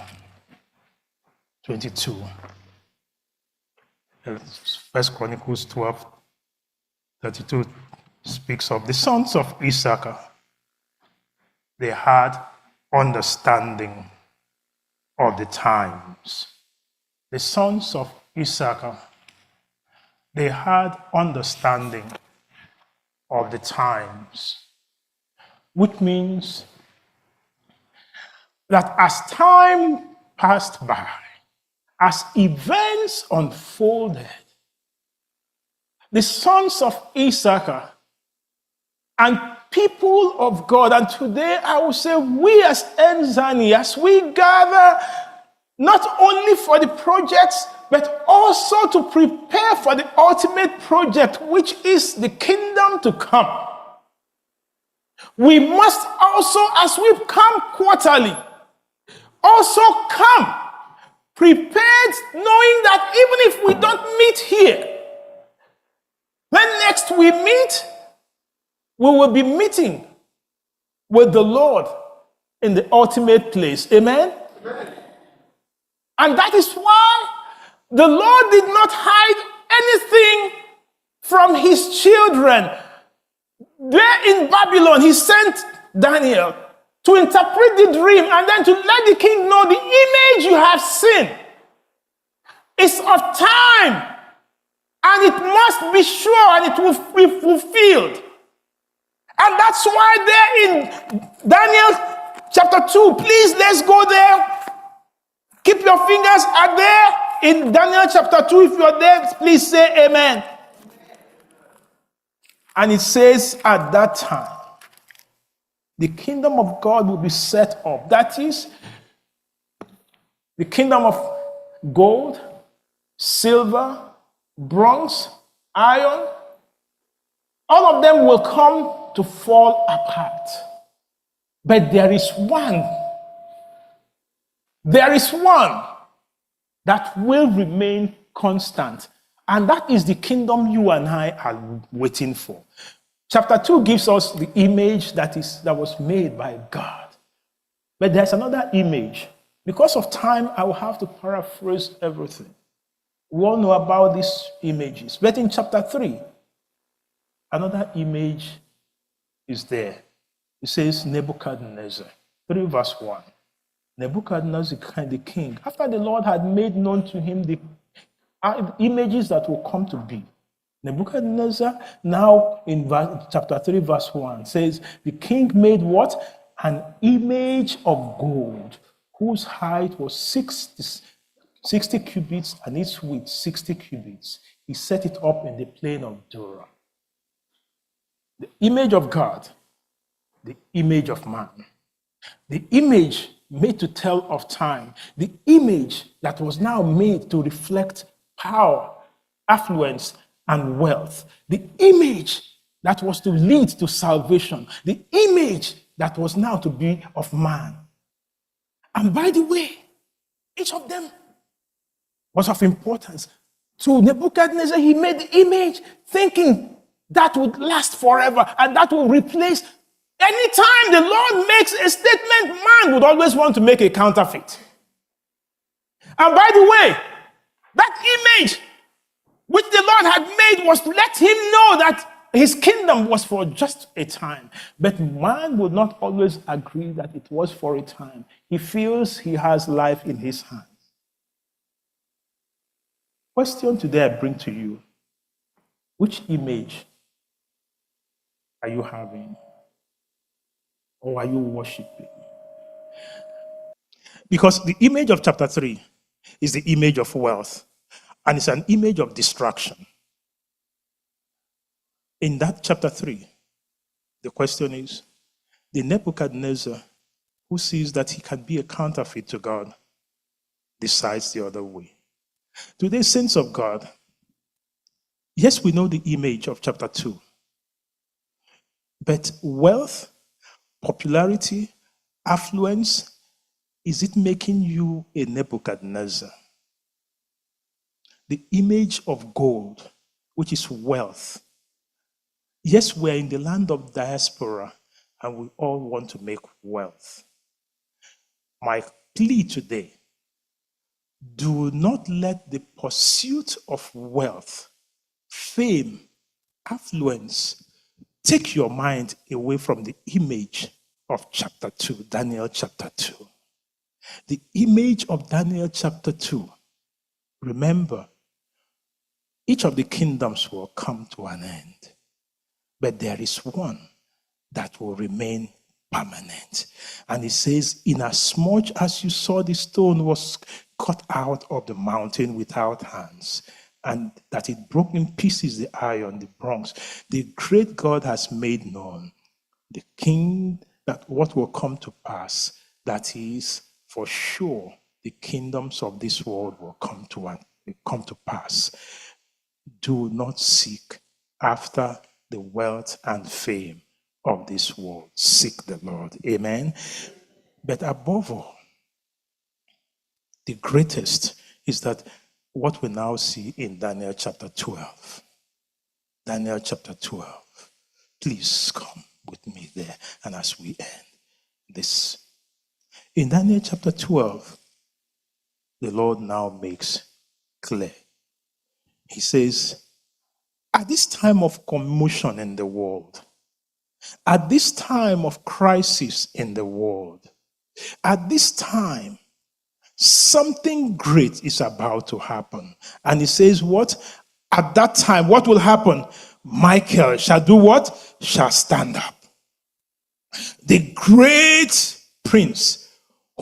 22. 1 Chronicles 12, 32 speaks of the sons of Issachar. They had understanding of the times. The sons of Issachar, they had understanding of the times, which means that as time passed by, as events unfolded, the sons of Issachar and people of God, and today I will say we as ENSDANY, as we gather not only for the projects, but also to prepare for the ultimate project, which is the kingdom to come. We must also, as we come quarterly, also come prepared, knowing that even if we don't meet here, when next we meet, we will be meeting with the Lord in the ultimate place. Amen? Amen. And that is why the Lord did not hide anything from his children. There in Babylon, he sent Daniel to interpret the dream and then to let the king know the image you have seen is of time, and it must be sure and it will be fulfilled. And that's why there in Daniel chapter 2, please let's go there. Keep your fingers out there in Daniel chapter 2. If you're there, please say amen. And it says at that time, the kingdom of God will be set up. That is, the kingdom of gold, silver, bronze, iron, all of them will come to fall apart. But there is one that will remain constant. And that is the kingdom you and I are waiting for. Chapter 2 gives us the image that was made by God. But there's another image. Because of time, I will have to paraphrase everything. We all know about these images. But in chapter 3, another image is there. It says Nebuchadnezzar, 3 verse 1. Nebuchadnezzar, the king, after the Lord had made known to him the images that will come to be. Nebuchadnezzar, now in chapter 3, verse 1, says, the king made what? An image of gold, whose height was 60 cubits and its width 60 cubits. He set it up in the plain of Dura. The image of God, the image of man, the image made to tell of time, the image that was now made to reflect power, affluence, and wealth, the image that was to lead to salvation, the image that was now to be of man. And by the way, each of them was of importance. To Nebuchadnezzar, he made the image thinking that would last forever and that will replace. Anytime the Lord makes a statement, man would always want to make a counterfeit. And by the way, that image which the Lord had made was to let him know that his kingdom was for just a time. But man would not always agree that it was for a time. He feels he has life in his hands. Question today I bring to you: which image are you having? Or are you worshiping? Because the image of chapter 3 is the image of wealth, and it's an image of distraction. In that chapter 3, the question is, the Nebuchadnezzar who sees that he can be a counterfeit to God decides the other way. Today, saints of God, yes, we know the image of chapter 2, but wealth, popularity, affluence, is it making you a Nebuchadnezzar? The image of gold, which is wealth. Yes, we're in the land of diaspora and we all want to make wealth. My plea today, do not let the pursuit of wealth, fame, affluence, take your mind away from the image of chapter 2, Daniel chapter 2. The image of Daniel chapter 2, remember, each of the kingdoms will come to an end, but there is one that will remain permanent. And it says, inasmuch as you saw the stone was cut out of the mountain without hands, and that it broke in pieces the iron, the bronze, the great God has made known, the king, that what will come to pass, that is, for sure, the kingdoms of this world will come to pass. Do not seek after the wealth and fame of this world. Seek the Lord. Amen. But above all, the greatest is that what we now see in Daniel chapter 12. Daniel chapter 12. Please come with me there. And as we end this, in Daniel chapter 12, the Lord now makes clear. He says, at this time of commotion in the world, at this time of crisis in the world, at this time, something great is about to happen. And he says, what? At that time, what will happen? Michael shall do what? Shall stand up. The great prince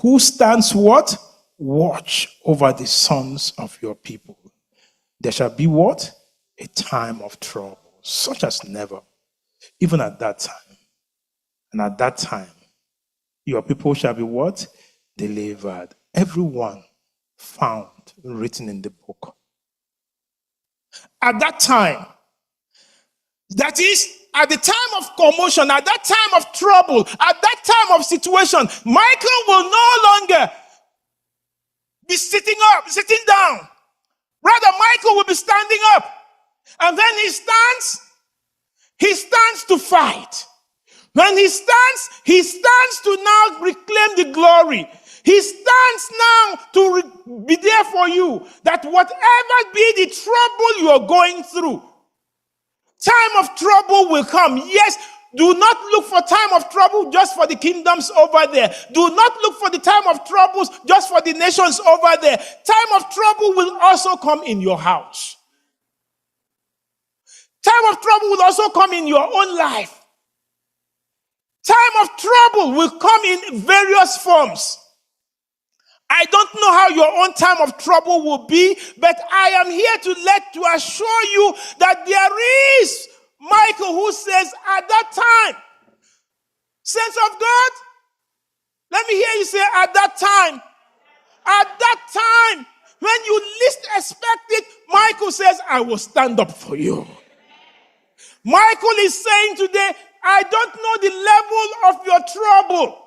who stands what? Watch over the sons of your people. There shall be what? A time of trouble, such as never, even at that time. And at that time, your people shall be what? Delivered. Everyone found written in the book. At that time, that is, at the time of commotion, at that time of trouble, at that time of situation, Michael will no longer be sitting up, sitting down. Rather, Michael will be standing up. And then he stands to fight. When he stands to now reclaim the glory. He stands now to be there for you. That whatever be the trouble you are going through, time of trouble will come. Yes, do not look for time of trouble just for the kingdoms over there. Do not look for the time of troubles just for the nations over there. Time of trouble will also come in your house. Time of trouble will also come in your own life. Time of trouble will come in various forms. I don't know how your own time of trouble will be, but I am here to assure you that there is Michael who says at that time, saints of God, let me hear you say at that time, when you least expect it, Michael says, I will stand up for you. Michael is saying today, I don't know the level of your trouble,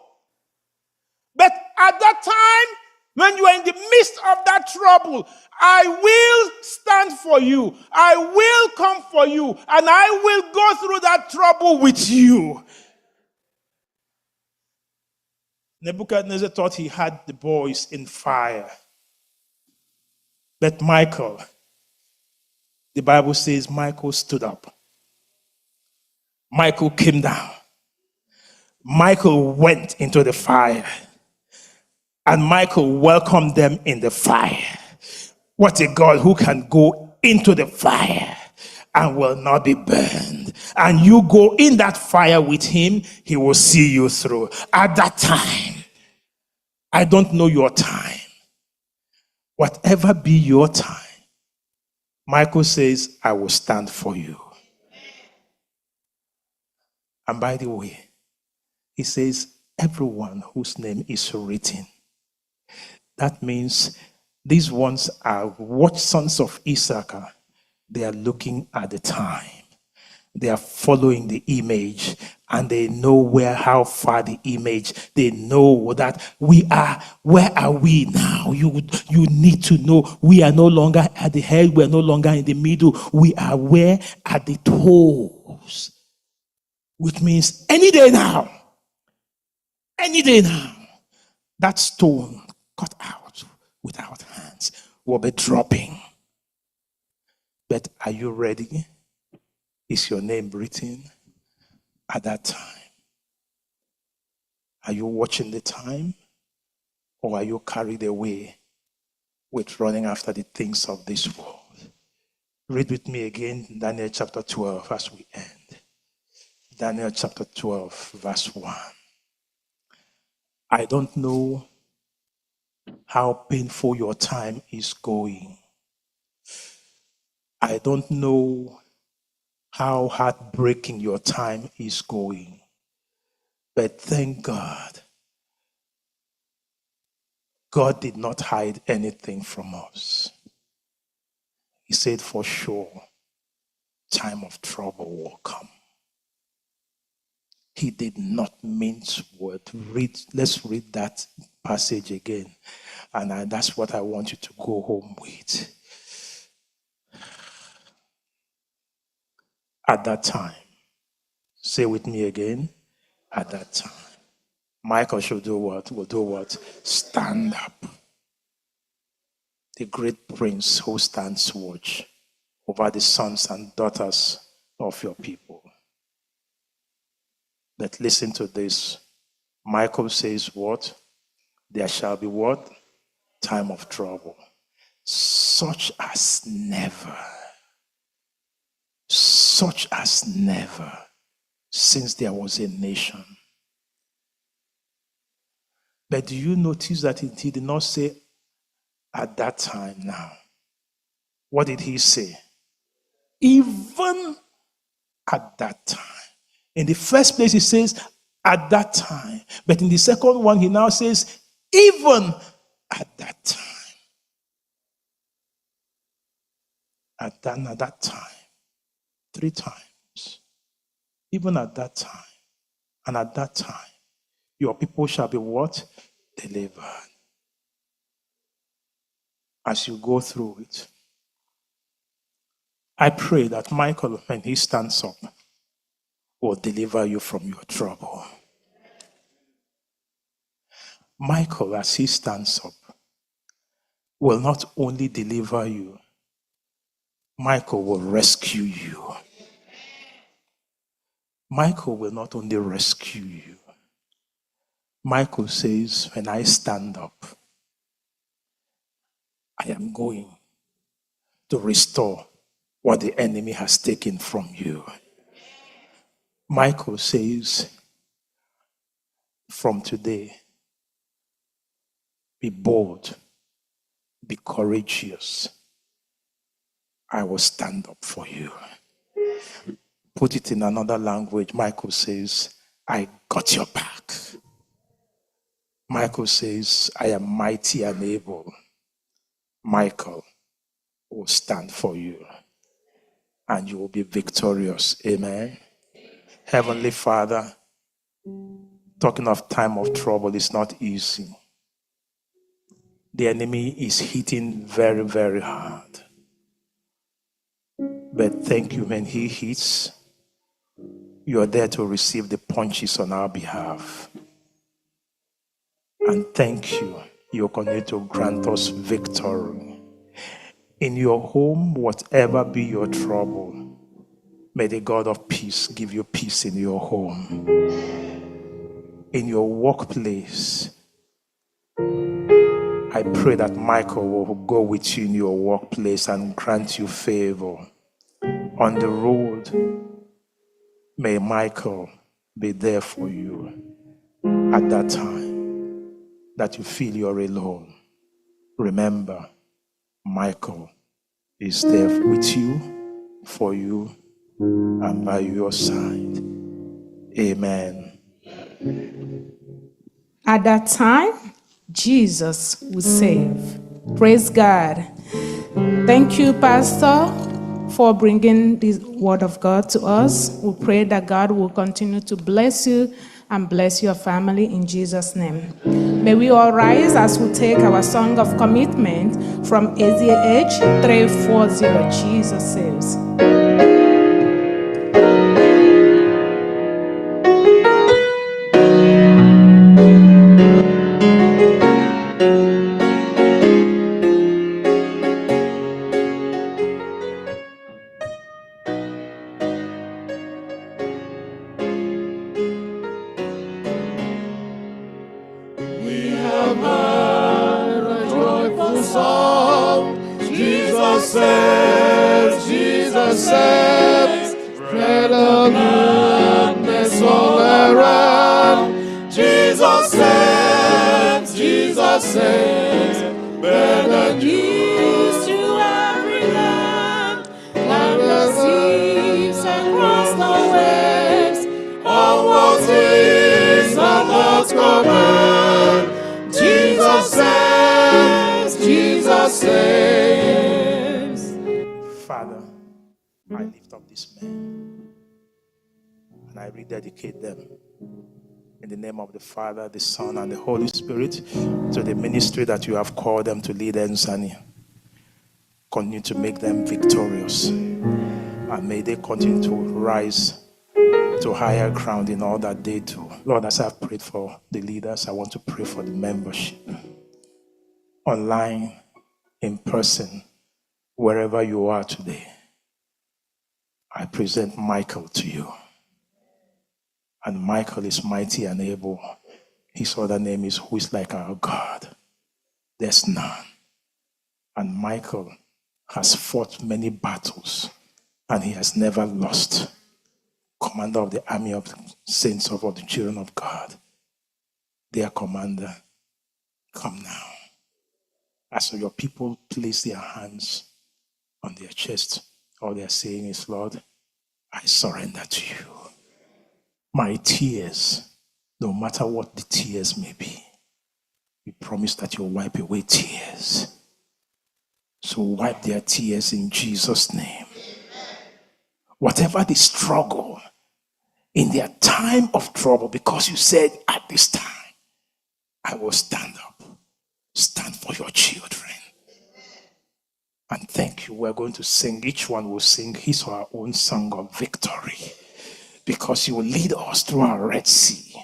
but at that time, when you are in the midst of that trouble, I will stand for you. I will come for you. And I will go through that trouble with you. Nebuchadnezzar thought he had the boys in fire. But Michael, the Bible says Michael stood up. Michael came down. Michael went into the fire. And Michael welcomed them in the fire. What a God who can go into the fire and will not be burned. And you go in that fire with him, he will see you through. At that time, I don't know your time. Whatever be your time, Michael says, I will stand for you. And by the way, he says, everyone whose name is written. That means these ones are sons of Issachar. They are looking at the time. They are following the image, and they know how far the image. They know that we are. Where are we now? You need to know we are no longer at the head. We are no longer in the middle. We are where at the toes, which means any day now. Any day now, that stone cut out without hands will be dropping. But are you ready? Is your name written at that time? Are you watching the time? Or are you carried away with running after the things of this world? Read with me again Daniel chapter 12 as we end. Daniel chapter 12 verse 1. I don't know how painful your time is going. I don't know how heartbreaking your time is going. But thank God, God did not hide anything from us. He said for sure, time of trouble will come. He did not mince word. Let's read that passage again. And that's what I want you to go home with. At that time, say with me again, at that time, Michael should do what? Will do what? Stand up. The great prince who stands watch over the sons and daughters of your people. But listen to this. Michael says what? There shall be what? Time of trouble. Such as never. Such as never. Since there was a nation. But do you notice that he did not say at that time now? What did he say? Even at that time. In the first place, he says, at that time. But in the second one, he now says, even at that time. At that time. 3 times. Even at that time. And at that time, your people shall be what? Delivered. as you go through it. I pray that Michael, when he stands up, will deliver you from your trouble. Michael, as he stands up, will not only deliver you, Michael will rescue you. Michael will not only rescue you. Michael says, when I stand up, I am going to restore what the enemy has taken from you. Michael says, from today, be bold, be courageous. I will stand up for you. Put it in another language. Michael says, I got your back. Michael says, I am mighty and able. Michael will stand for you, and you will be victorious. Amen. Heavenly Father, talking of time of trouble is not easy. The enemy is hitting very, very hard. But thank you, when he hits, you are there to receive the punches on our behalf. And thank you, you continue to grant us victory. In your home, whatever be your trouble, may the God of peace give you peace in your home. In your workplace, I pray that Michael will go with you in your workplace and grant you favor. On the road, may Michael be there for you at that time that you feel you're alone. Remember, Michael is there with you, for you, and by your side. Amen. At that time, Jesus will save. Praise God. Thank you, Pastor, for bringing the word of God to us. We pray that God will continue to bless you and bless your family in Jesus' name. May we all rise as we take our song of commitment from AZH 340. Jesus saves. Jesus saves, spread the goodness all around. Jesus saves, bear the news to every land. Climb the seas and cross the waves, all what is at God's command. Jesus saves. Father, I lift up this man and I rededicate them in the name of the Father, the Son, and the Holy Spirit to the ministry that you have called them to lead ENSDANY. Continue to make them victorious, and may they continue to rise to higher ground in all that they do. Lord, as I've prayed for the leaders, I want to pray for the membership. Online, in person, wherever you are today, I present Michael to you. And Michael is mighty and able. His other name is Who is Like Our God. There's none. And Michael has fought many battles, and he has never lost. Commander of the army of the saints of all the children of God. Their commander, come now. As your people place their hands on their chest, all they're saying is, Lord, I surrender to you. My tears, no matter what the tears may be, you promise that you'll wipe away tears. So wipe their tears in Jesus' name. Whatever the struggle, in their time of trouble, because you said, at this time, I will stand up. Stand for your children. And thank you. We're going to sing, each one will sing his or her own song of victory, because you will lead us through our Red Sea,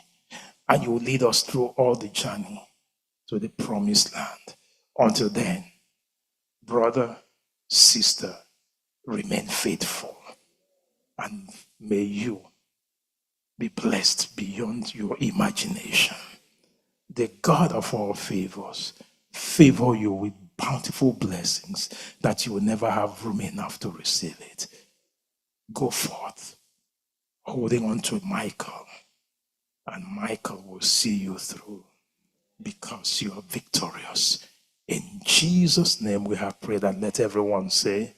and you will lead us through all the journey to the promised land. Until then, brother, sister, remain faithful, and may you be blessed beyond your imagination. The God of all favors favor you with bountiful blessings that you will never have room enough to receive it. Go forth, holding on to Michael, and Michael will see you through, because you are victorious. In Jesus' name we have prayed, and let everyone say,